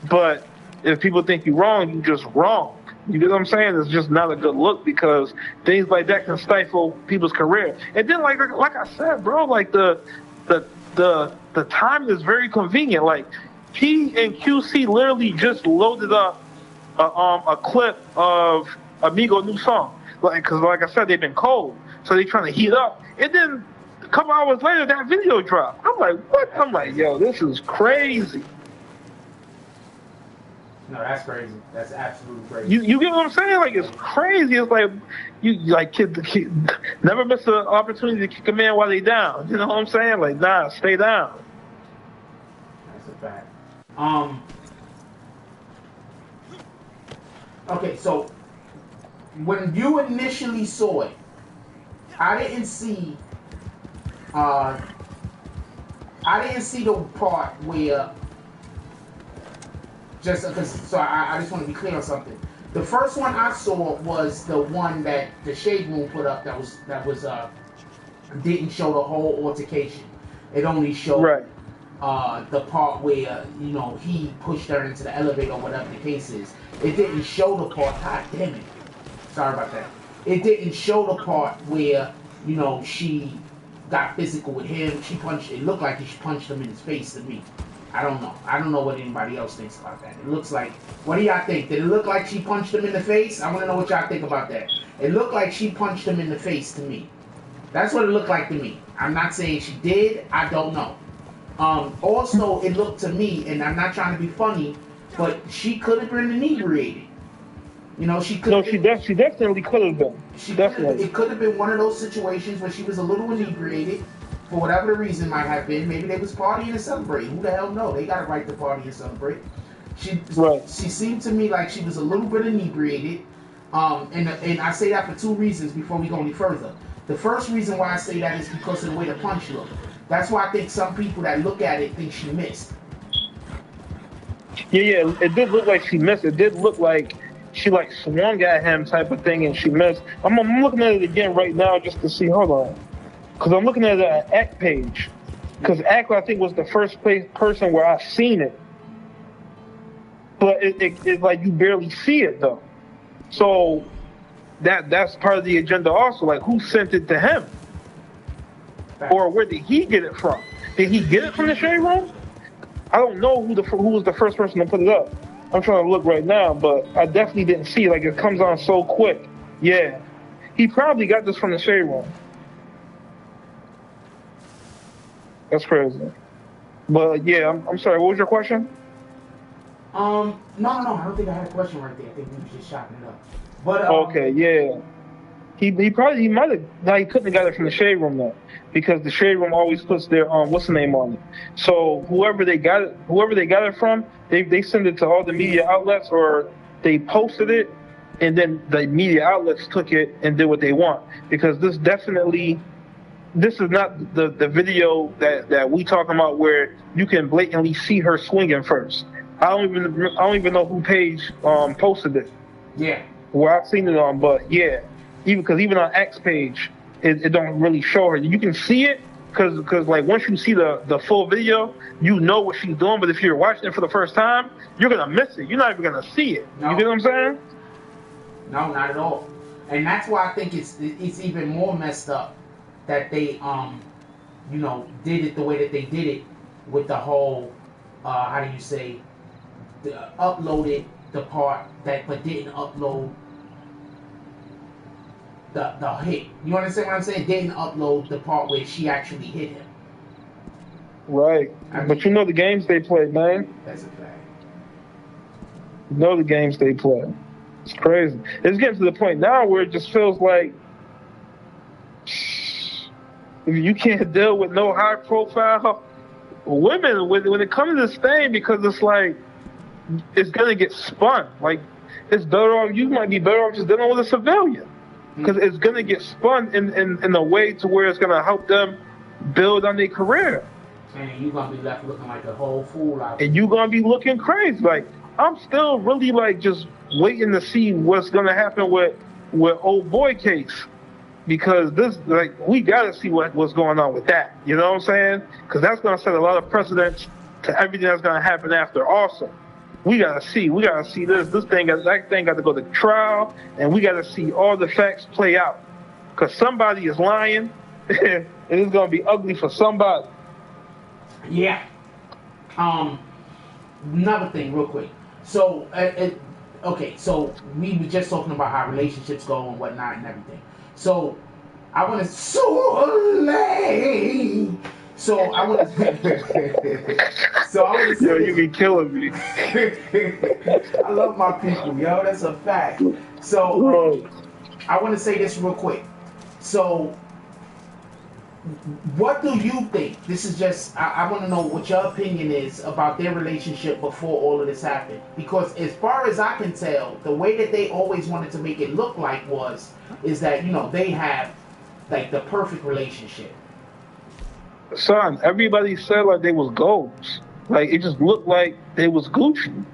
But if people think you're wrong, you're just wrong. You get what I'm saying? It's just not a good look because things like that can stifle people's career. And then, like I said, bro, like the timing is very convenient. Like he and QC literally just loaded up a clip of Amigo new song. Like, because like I said, they've been cold, so they're trying to heat up. And then a couple hours later, that video dropped. I'm like, what? I'm like, yo, this is crazy. No, that's crazy. That's absolutely crazy. You get what I'm saying? Like, it's crazy. It's like, you like kid never miss an opportunity to kick a man while they down. You know what I'm saying? Like, nah, stay down. That's a fact. Okay, so when you initially saw it, I didn't see the part where just because. So I just want to be clear on something. The first one I saw was the one that the Shade Room put up. That was didn't show the whole altercation. It only showed the part where he pushed her into the elevator or whatever the case is. It didn't show the part. God damn it! Sorry about that. It didn't show the part where she got physical with him. It looked like she punched him in his face to me. I don't know. I don't know what anybody else thinks about that. It looks like, what do y'all think? Did it look like she punched him in the face? I want to know what y'all think about that. It looked like she punched him in the face to me. That's what it looked like to me. I'm not saying she did. I don't know. Also, it looked to me, and I'm not trying to be funny, but she could have been inebriated. She could. No, she definitely could have been. It could have been one of those situations where she was a little inebriated, for whatever the reason might have been. Maybe they was partying and celebrating. Who the hell knows? They got a right to party and celebrate. She seemed to me like she was a little bit inebriated, and I say that for two reasons before we go any further. The first reason why I say that is because of the way the punch looked. That's why I think some people that look at it think she missed. Yeah, it did look like she missed. It did look like she like swung at him type of thing and she missed. I'm looking at it again right now just to see. Hold on. Because I'm looking at the Act page. Because Act, I think, was the first person where I seen it. but it's like you barely see it though. So that's part of the agenda also. Like, who sent it to him, or where did he get it from? Did he get it from the shade room? I don't know who was the first person to put it up. I'm trying to look right now, but I definitely didn't see it. Like, it comes on so quick. Yeah, he probably got this from the shade room. That's crazy. But yeah, I'm sorry. What was your question? No, I don't think I had a question right there. I think we was just chopping it up. But okay, yeah. He might have. No, he couldn't have got it from the shade room though, because the shade room always puts their what's the name on it. So whoever they got it from, they send it to all the media outlets, or they posted it, and then the media outlets took it and did what they want. Because this is not the video that we talking about where you can blatantly see her swinging first. I don't even know who page posted it. Yeah. Where I've seen it on, but yeah. Even on X page, it don't really show her. You can see it because like once you see the full video, you know what she's doing. But if you're watching it for the first time, you're gonna miss it. You're not even gonna see it. No. You get what I'm saying? No, not at all. And that's why I think it's even more messed up that they did it the way that they did it with the whole how do you say uploaded the part that but didn't upload the hit. You understand what I'm saying? Didn't upload the part where she actually hit him. Right. But you know the games they play, man. That's a fact. You know the games they play. It's crazy. It's getting to the point now where it just feels like if you can't deal with no high profile women when it comes to this thing, because it's like it's gonna get spun. Like, it's better off, you might be better off just dealing with a civilian. Because it's going to get spun in a way to where it's going to help them build on their career. And you're going to be left looking like a whole fool out there. And you're going to be looking crazy. Like, I'm still really, like, just waiting to see what's going to happen with old boy case. Because this, like, we got to see what's going on with that. You know what I'm saying? Because that's going to set a lot of precedents to everything that's going to happen after also. We gotta see this. That thing got to go to trial, and we gotta see all the facts play out. Cause somebody is lying, and it's gonna be ugly for somebody. Yeah. Another thing, real quick. So, okay. So we were just talking about how relationships go and whatnot and everything. So I want to So I want to. Yo, you be killing me. I love my people, yo. That's a fact. So I want to say this real quick. So, what do you think? This is just. I want to know what your opinion is about their relationship before all of this happened. Because as far as I can tell, the way that they always wanted to make it look like is that they have like the perfect relationship. Son, everybody said like they was goals. Like, it just looked like they was Gucci.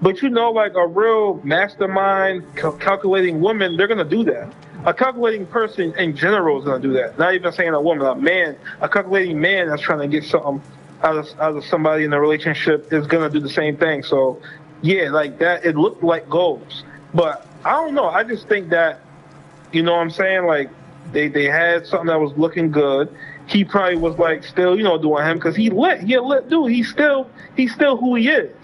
But like a real mastermind, calculating woman, they're gonna do that. A calculating person in general is gonna do that. Not even saying a woman, a man, a calculating man that's trying to get something out of somebody in a relationship is gonna do the same thing. So, yeah, like that, it looked like goals. But I don't know. I just think that, you know what I'm saying? Like, they had something that was looking good. He probably was like still, doing him because he a lit dude. He's still who he is.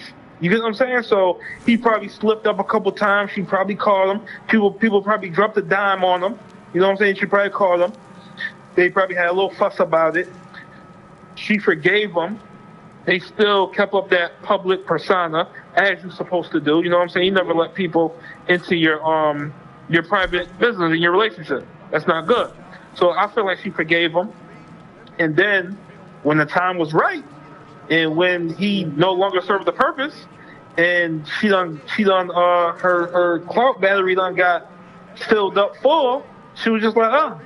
You get what I'm saying? So he probably slipped up a couple times. She probably called him. People probably dropped a dime on him. You know what I'm saying? She probably called him. They probably had a little fuss about it. She forgave him. They still kept up that public persona as you're supposed to do. You know what I'm saying? You never let people into your private business in your relationship. That's not good. So I feel like she forgave him. And then, when the time was right, and when he no longer served the purpose, and she done her clout battery done got filled up full, she was just like,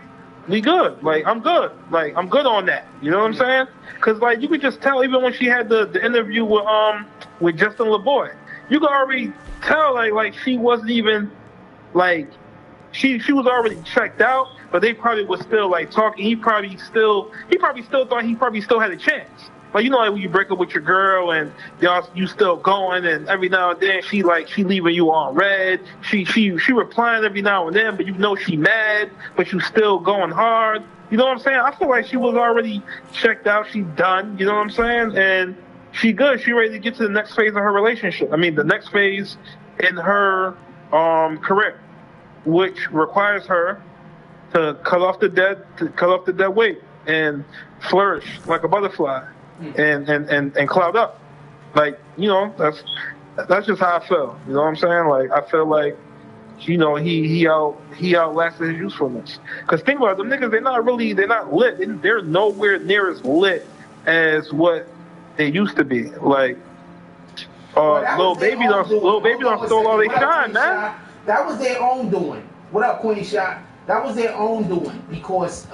we good. Like, I'm good. Like, I'm good on that. You know what I'm saying? Because like you could just tell, even when she had the interview with Justin LeBoy, you could already tell like she wasn't even like she was already checked out. But they probably was still like talking. He probably still thought he probably still had a chance. Like, you know, like when you break up with your girl and you still going, and every now and then she leaving you on red. She replying every now and then, but you know she mad, but you still going hard. You know what I'm saying? I feel like she was already checked out. She done. You know what I'm saying? And she good. She ready to get to the next phase of her relationship. I mean, the next phase in her career, which requires her to cut off the dead weight and flourish like a butterfly and cloud up. Like, you know, that's just how I feel. You know what I'm saying? Like, I feel like, you know, he outlasted his usefulness. Cause think about it, them niggas, they're not lit. They're nowhere near as lit as what they used to be. Like, Lil Baby done stole all they shine, man. That was their own doing. What up, Queen Shot? That was their own doing, because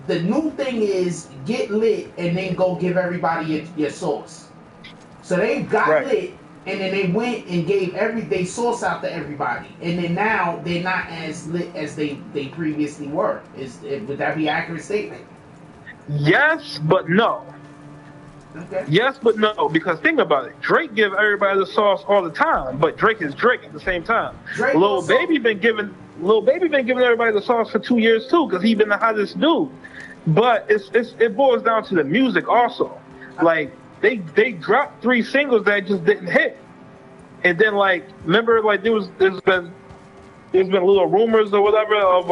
the new thing is get lit and then go give everybody your sauce. So they got lit and then they went and gave they sauce out to everybody, and then now they're not as lit as they previously were. Would that be an accurate statement? Yes, but no. Okay. Yes, but no, because think about it. Drake give everybody the sauce all the time, but Drake is Drake at the same time. Lil Baby been giving everybody the sauce for 2 years too, because he been the hottest dude. But it boils down to the music also. Like they dropped 3 singles that just didn't hit, and then like remember like there's been little rumors or whatever of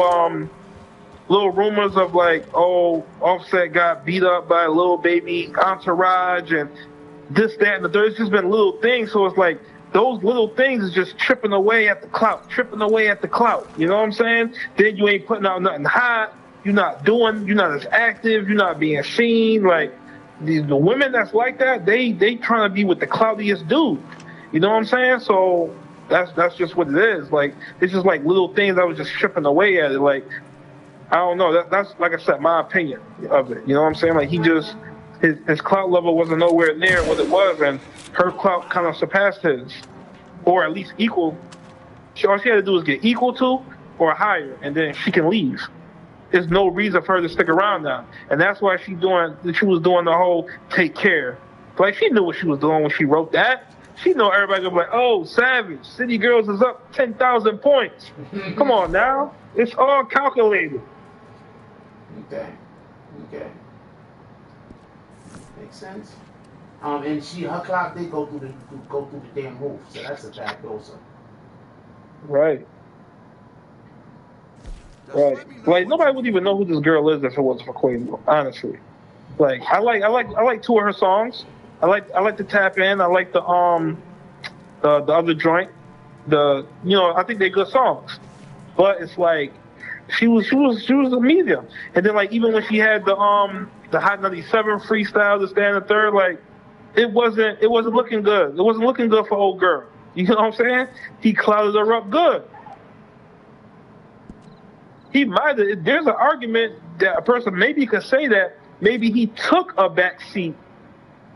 like, oh, Offset got beat up by Lil Baby entourage and this, that, and the third. It's just been little things. So it's like those little things is just chipping away at the clout. You know what I'm saying? Then you ain't putting out nothing hot. You're not as active. You're not being seen. Like the women that's like that, they trying to be with the cloutiest dude. You know what I'm saying? So that's just what it is. Like, it's just like little things that was just chipping away at it. Like, I don't know. That's like I said, my opinion of it. You know what I'm saying? Like, he just his clout level wasn't nowhere near what it was, and her clout kind of surpassed his, or at least equal. All she had to do was get equal to or higher, and then she can leave. There's no reason for her to stick around now, and that's why she was doing the whole take care. Like, she knew what she was doing when she wrote that. She know everybody gonna be like, oh, Savage, City Girls is up 10,000 points. Come on now, it's all calculated. Okay. Makes sense. And her clock did go through the damn roof, so that's a fact also. Right. Like, nobody would even know who this girl is if it wasn't for Quavo, honestly. Like, I like 2 of her songs. I like to tap in. I like the other joint. I think they're good songs. But it's like she was a medium. And then like even when she had the Hot 97 freestyle, this, that, and the third, like it wasn't looking good. It wasn't looking good for old girl. You know what I'm saying? He clouded her up good. There's an argument that a person maybe could say that maybe he took a back seat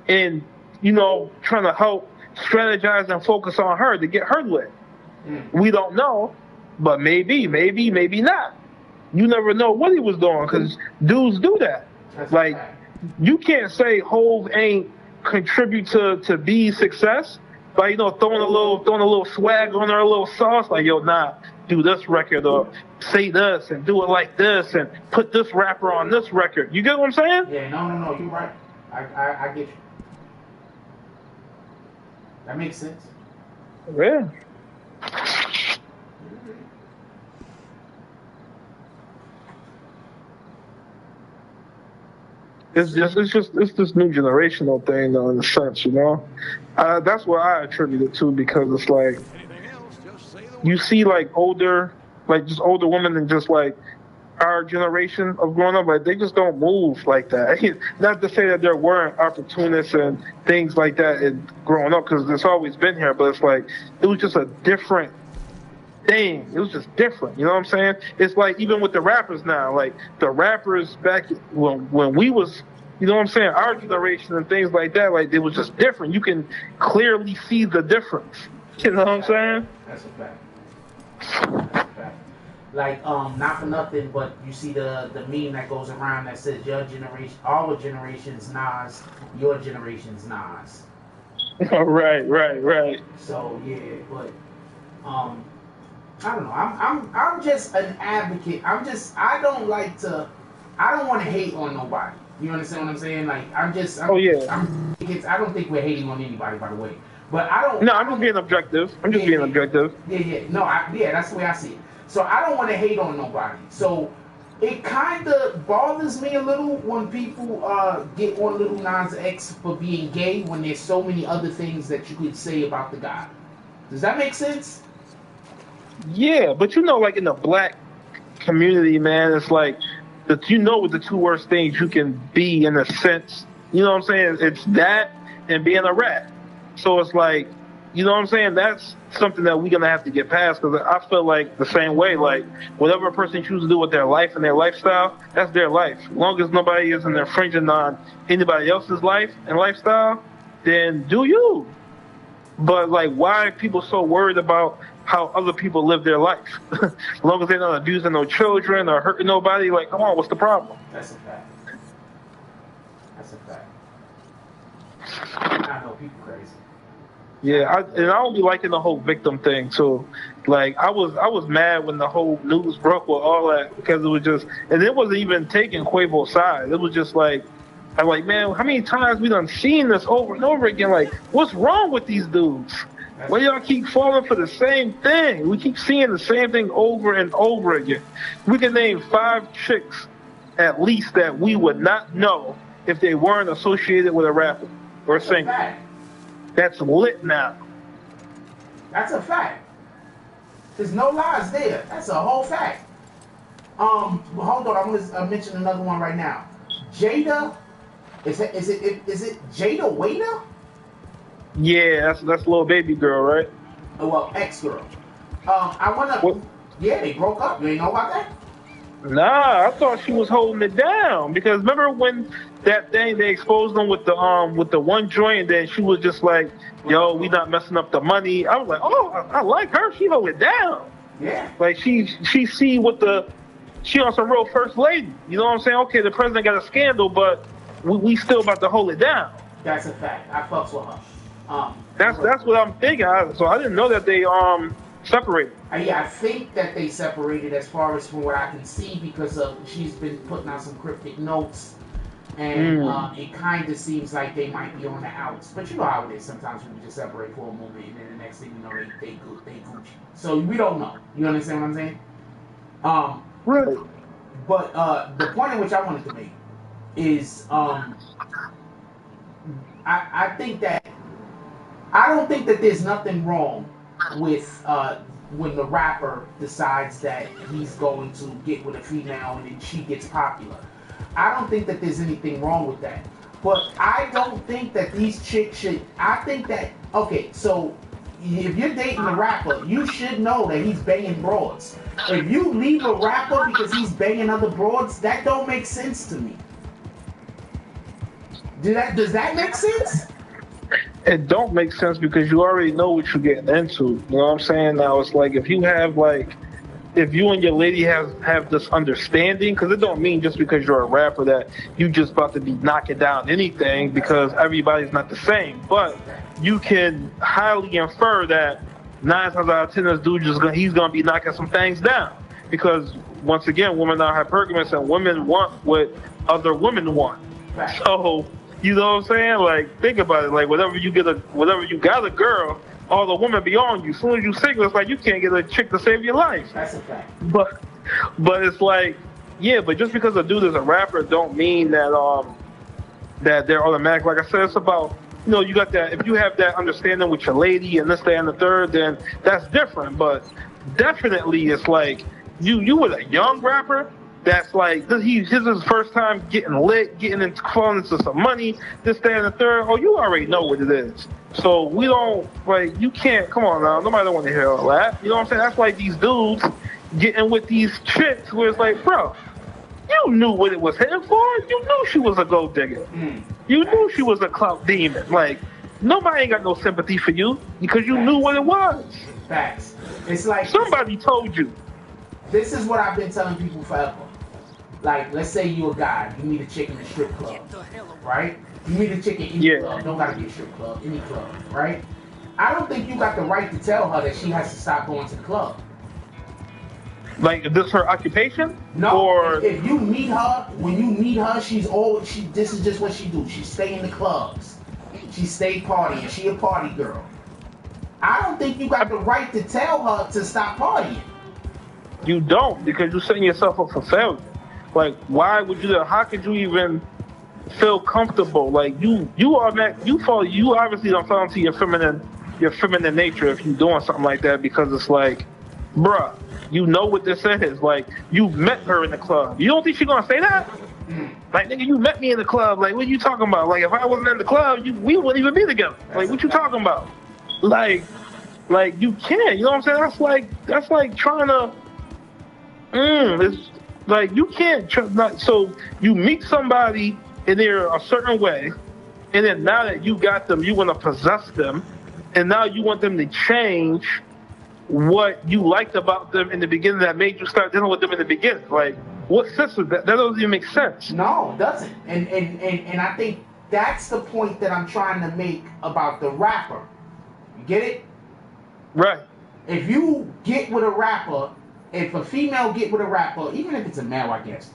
in, trying to help strategize and focus on her to get her lit. We don't know, but maybe not. You never know what he was doing, because dudes do that. Like, you can't say Hove ain't contribute to B's success by throwing a little swag on her, a little sauce. Like, yo, nah, do this record or say this and do it like this and put this rapper on this record. You get what I'm saying? Yeah, no, you're right. I get you. That makes sense. Yeah. It's this new generational thing, though, in a sense, That's what I attribute it to, because it's like you see like older women than just like our generation of growing up, like they just don't move like that. Not to say that there weren't opportunists and things like that in growing up, because it's always been here, but it's like it was just a different thing. It was just different. You know what I'm saying? It's like even with the rappers now, like the rappers back when we was, you know what I'm saying, our generation and things like that, like it was just different. You can clearly see the difference. You know what I'm saying? That's a fact. Like, not for nothing, but you see the meme that goes around that says your generation, our generation's Nas, your generation's Nas. Right. So yeah, but I don't know. I'm just an advocate. I don't want to hate on nobody. You understand what I'm saying? Like I don't think we're hating on anybody, by the way. But I don't. No, I'm just being objective. Being objective. Yeah. No, that's the way I see it. So I don't want to hate on nobody. So it kind of bothers me a little when people get on Lil Nas X for being gay when there's so many other things that you could say about the guy. Does that make sense? Yeah, but you know, like in the black community, man, it's like that. You know, what the two worst things you can be in a sense. You know what I'm saying? It's that and being a rat. So it's like, you know what I'm saying? That's something that we're gonna have to get past, because I feel like the same way. Like whatever a person chooses to do with their life and their lifestyle, that's their life. As long as nobody isn't infringing on anybody else's life and lifestyle, then do you. But like, why are people so worried about how other people live their life? As long as they're not abusing no children or hurting nobody, like, come on, what's the problem? That's a fact. I know people crazy. Yeah, I don't be liking the whole victim thing too. Like I was mad when the whole news broke with all that, because it was just, and it wasn't even taking Quavo's side. It was just like, I'm like, man, how many times we done seen this over and over again? Like, what's wrong with these dudes? Why y'all keep falling for the same thing? We keep seeing the same thing over and over again. We can name 5 chicks at least that we would not know if they weren't associated with a rapper or a singer. That's lit now. That's a fact. There's no lies there. That's a whole fact. Hold on, I'm gonna mention another one right now. Jada, is it Jada Waiter? Yeah, that's little baby girl, right? Well, ex-girl. Yeah, they broke up. You ain't know about that? Nah, I thought she was holding it down, because remember when that thing they exposed them with the one joint, and then she was just like, "Yo, we not messing up the money." I was like, "Oh, I like her. She hold it down." Yeah. Like she see what she on some real first lady. You know what I'm saying? Okay, the president got a scandal, but we still about to hold it down. That's a fact. I fucks with her. That's what I'm thinking. So I didn't know that they separated. Yeah, I think that they separated, as far as from what I can see, because she's been putting out some cryptic notes, and it kind of seems like they might be on the outs. But you know how it is. Sometimes people just separate for a moment, and then the next thing you know, they Gucci. So we don't know. You understand what I'm saying? Right. But the point in which I wanted to make is, I think that I don't think that there's nothing wrong with when the rapper decides that he's going to get with a female and then she gets popular. I don't think that there's anything wrong with that. But I don't think that these chicks should. I think that, okay, so if you're dating a rapper, you should know that he's banging broads. If you leave a rapper because he's banging other broads, that don't make sense to me. Does that make sense? It don't make sense, because you already know what you're getting into. You know what I'm saying? Now it's like, if you and your lady have this understanding, because it don't mean just because you're a rapper that you just about to be knocking down anything, because everybody's not the same. But you can highly infer that 9 times out of 10 this dude he's gonna be knocking some things down, because once again, women are hypergamous and women want what other women want. So, you know what I'm saying? Like, think about it. Like, whenever you got a girl, all the women be on you. As soon as you single, it's like you can't get a chick to save your life. That's a fact. But it's like, yeah, but just because a dude is a rapper don't mean that that they're automatic. Like I said, it's about, you know, you got that, if you have that understanding with your lady and this, that, and the third, then that's different. But definitely it's like, you with a young rapper, that's like, this is his first time getting lit, getting into some money, this, that, and the third. Oh, you already know what it is. So we don't, like, you can't, come on now, nobody don't want to hear all that. You know what I'm saying? That's like these dudes getting with these chicks where it's like, bro, you knew what it was heading for. You knew she was a gold digger. You knew she was a clout demon. Like, nobody ain't got no sympathy for you because you knew what it was. Facts. It's like, somebody told you. this is what I've been telling people forever. Like, let's say you a guy, you meet a chick in a strip club, right? You meet a chick in any club, don't gotta be a strip club, any club, right? I don't think you got the right to tell her that she has to stop going to the club. Like, is this her occupation? No. Or if you meet her, when you meet her, this is just what she do. She stay in the clubs. She stay partying. She a party girl. I don't think you got the right to tell her to stop partying. You don't, because you're setting yourself up for failure. Like, why would you? How could you even feel comfortable? Like, you obviously don't fall into your feminine nature if you're doing something like that, because it's like, bruh, you know what this is. Like, you met her in the club. You don't think she's gonna say that? Like, nigga, you met me in the club. Like, what you talking about? Like, if I wasn't in the club, we wouldn't even be together. Like, what you talking about? Like you can't. You know what I'm saying? That's like trying to. It's like you can't. So you meet somebody and they're a certain way, and then now that you got them, you want to possess them, and now you want them to change what you liked about them in the beginning that made you start dealing with them in the beginning. Like, what sense is that? That doesn't even make sense. No, it doesn't. And I think that's the point that I'm trying to make about the rapper. You get it? Right. If you get with a rapper, if a female get with a rapper, even if it's a male, I guess,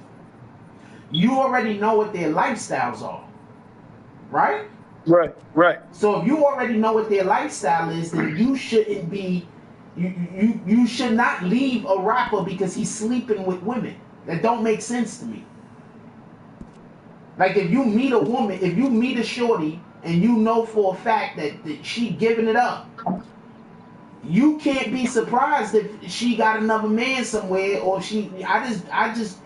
you already know what their lifestyles are. Right? Right. So if you already know what their lifestyle is, then you shouldn't be you should not leave a rapper because he's sleeping with women. That don't make sense to me. Like, if you meet a woman, if you meet a shorty and you know for a fact that she giving it up, you can't be surprised if she got another man somewhere, or I just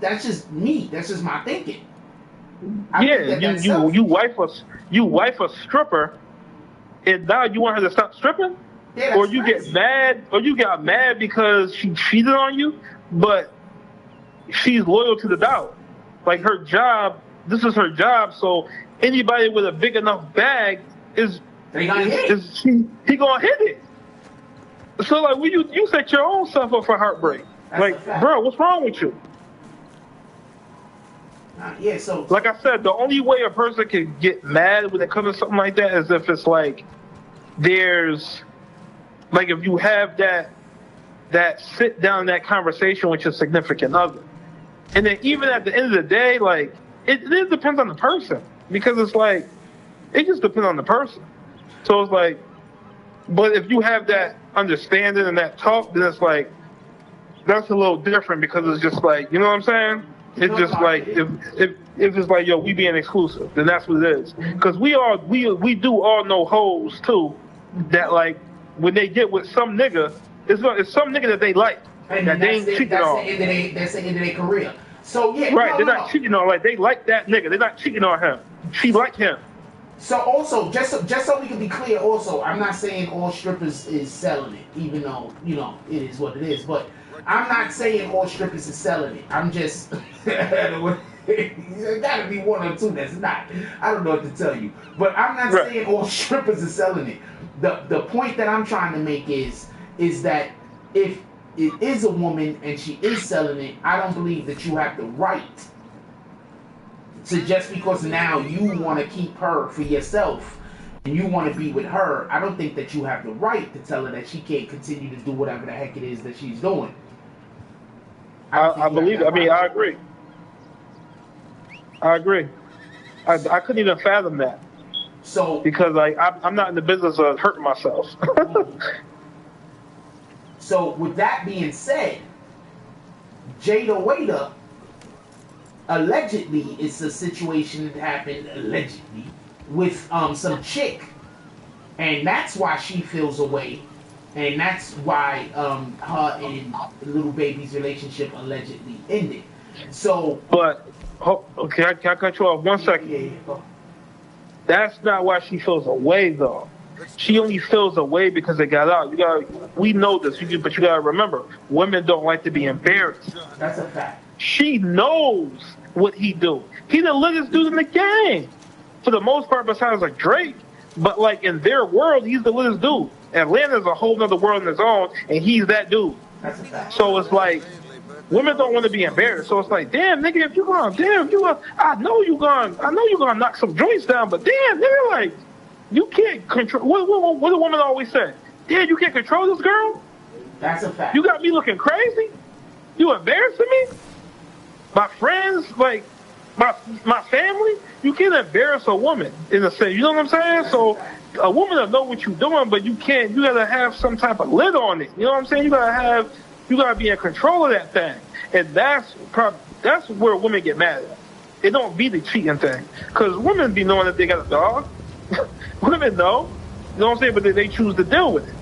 that's just me. That's just my thinking. You wife a stripper, and now you want her to stop stripping? Yeah, or you crazy. Got mad because she cheated on you, but she's loyal to the dollar. Like, her job, this is her job, so anybody with a big enough bag he gonna hit it. So, like, you set your own self up for heartbreak. That's like, bro, what's wrong with you? So like I said, the only way a person can get mad when it comes to something like that is if it's like if you have that sit down, that conversation with your significant other. And then even at the end of the day, like, it depends on the person, because it's like, it just depends on the person. So it's like, but if you have that understanding and that talk, then it's like, that's a little different, because it's just like, you know what I'm saying? It's just like, if it's like, yo, we being exclusive, then that's what it is. Because we do all know hoes too, that, like, when they get with some nigga, it's some nigga that they like, and that they ain't cheating on. That's the end of their career. So yeah, right, they're not cheating on. Like, they like that nigga. They're not cheating on him. She like him. So also, just so we can be clear, also, I'm not saying all strippers is selling it, even though, you know, it is what it is. But I'm not saying all strippers is selling it. I'm just there gotta be one or two that's not. I don't know what to tell you. But I'm not saying all strippers are selling it. The point that I'm trying to make is that if it is a woman and she is selling it, I don't believe that you have the right to, just because now you want to keep her for yourself and you want to be with her, I don't think that you have the right to tell her that she can't continue to do whatever the heck it is that she's doing. I believe it. I mean, I agree. I couldn't even fathom that. So, because I'm not in the business of hurting myself. So with that being said, Jada Waiter, allegedly, it's a situation that happened allegedly with some chick, and that's why she feels away, and that's why her and Lil Baby's relationship allegedly ended. So, but okay, I cut you off 1 second. Yeah. That's not why she feels away, though. She only feels away because it got out. We know this, but you gotta remember, women don't like to be embarrassed. That's a fact. She knows what he do. He the littest dude in the game, for the most part, besides like Drake. But like, in their world, he's the littest dude. Atlanta's a whole other world in its own, and he's that dude. That's a fact. So it's like women don't want to be embarrassed. So it's like, damn, nigga, if you going, damn, you, I know you gonna knock some joints down, but damn, nigga, like, you can't control. What do women always say? Damn, you can't control this girl. That's a fact. You got me looking crazy. You embarrassing me. My friends, like my family. You can't embarrass a woman in a sense. You know what I'm saying? So a woman will know what you're doing, but you can't. You gotta have some type of lid on it. You know what I'm saying? You gotta be in control of that thing, and that's where women get mad at. It don't be the cheating thing, because women be knowing that they got a dog. Women know, you know what I'm saying, but they choose to deal with it,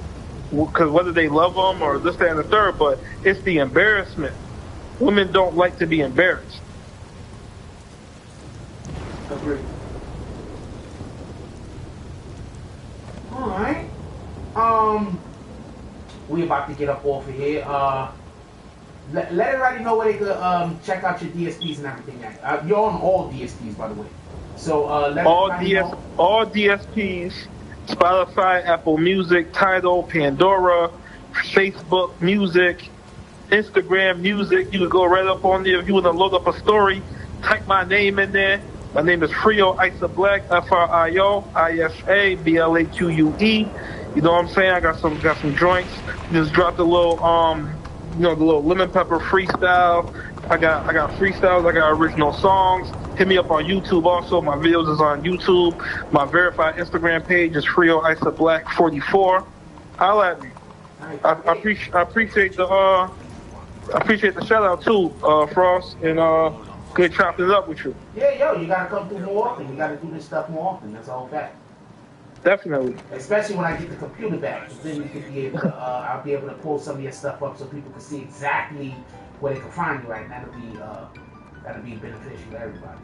because whether they love them or this, that, and the third, but it's the embarrassment. Women don't like to be embarrassed. Agreed. All right. We about to get up off of here. Let everybody know where they could check out your DSPs and everything. You're on all DSPs, by the way. So let everybody know. All DSPs, Spotify, Apple Music, Tidal, Pandora, Facebook Music, Instagram Music. You can go right up on there. If you want to load up a story, type my name in there. My name is Frio Isa Blaque, Frio Isa Blaque. You know what I'm saying? I got some joints. Just dropped a little the little lemon pepper freestyle. I got freestyles. I got original songs. Hit me up on YouTube also. My videos is on YouTube. My verified Instagram page is Frio Isa Blaque 44. Holla at me. I appreciate the shout out too, Frost, and good chopping it up with you. Yeah, yo, you gotta come through more often. You gotta do this stuff more often. That's all fact. Definitely. Especially when I get the computer back, then we could be able to. I'll be able to pull some of your stuff up so people can see exactly where they can find you. Right, and that'll be beneficial to everybody.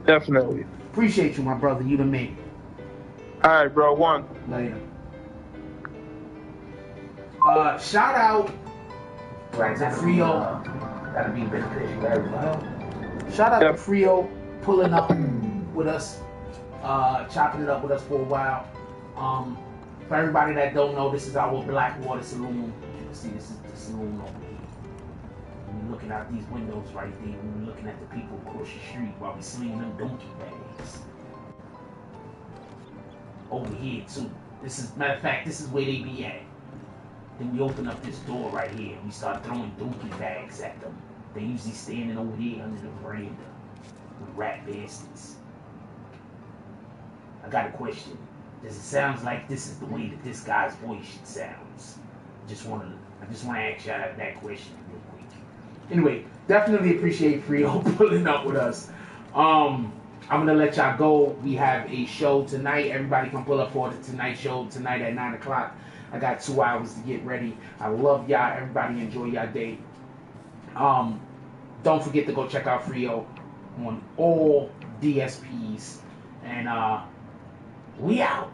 Definitely. Appreciate you, my brother. You the man. All right, bro. One. Later. Shout out to Frio. That'll be beneficial to everybody. Shout out to Frio pulling up with us, chopping it up with us for a while. For everybody that don't know, this is our Blackwater Saloon. You can see this is the saloon over here. We're looking out these windows right there. We're looking at the people across the street while we slinging them donkey bags. Over here too. Matter of fact, this is where they be at. Then we open up this door right here and we start throwing donkey bags at them. They usually standing over there under the veranda with rat bastards. I got a question. Does it sound like this is the way that this guy's voice should sound? I just wanna ask you that question real quick. Anyway, definitely appreciate Frio pulling up with us. I'm gonna let y'all go. We have a show tonight. Everybody can pull up for the Tonight Show tonight at 9 o'clock. I got 2 hours to get ready. I love y'all. Everybody enjoy y'all day. Don't forget to go check out Frio on all DSPs. And we out.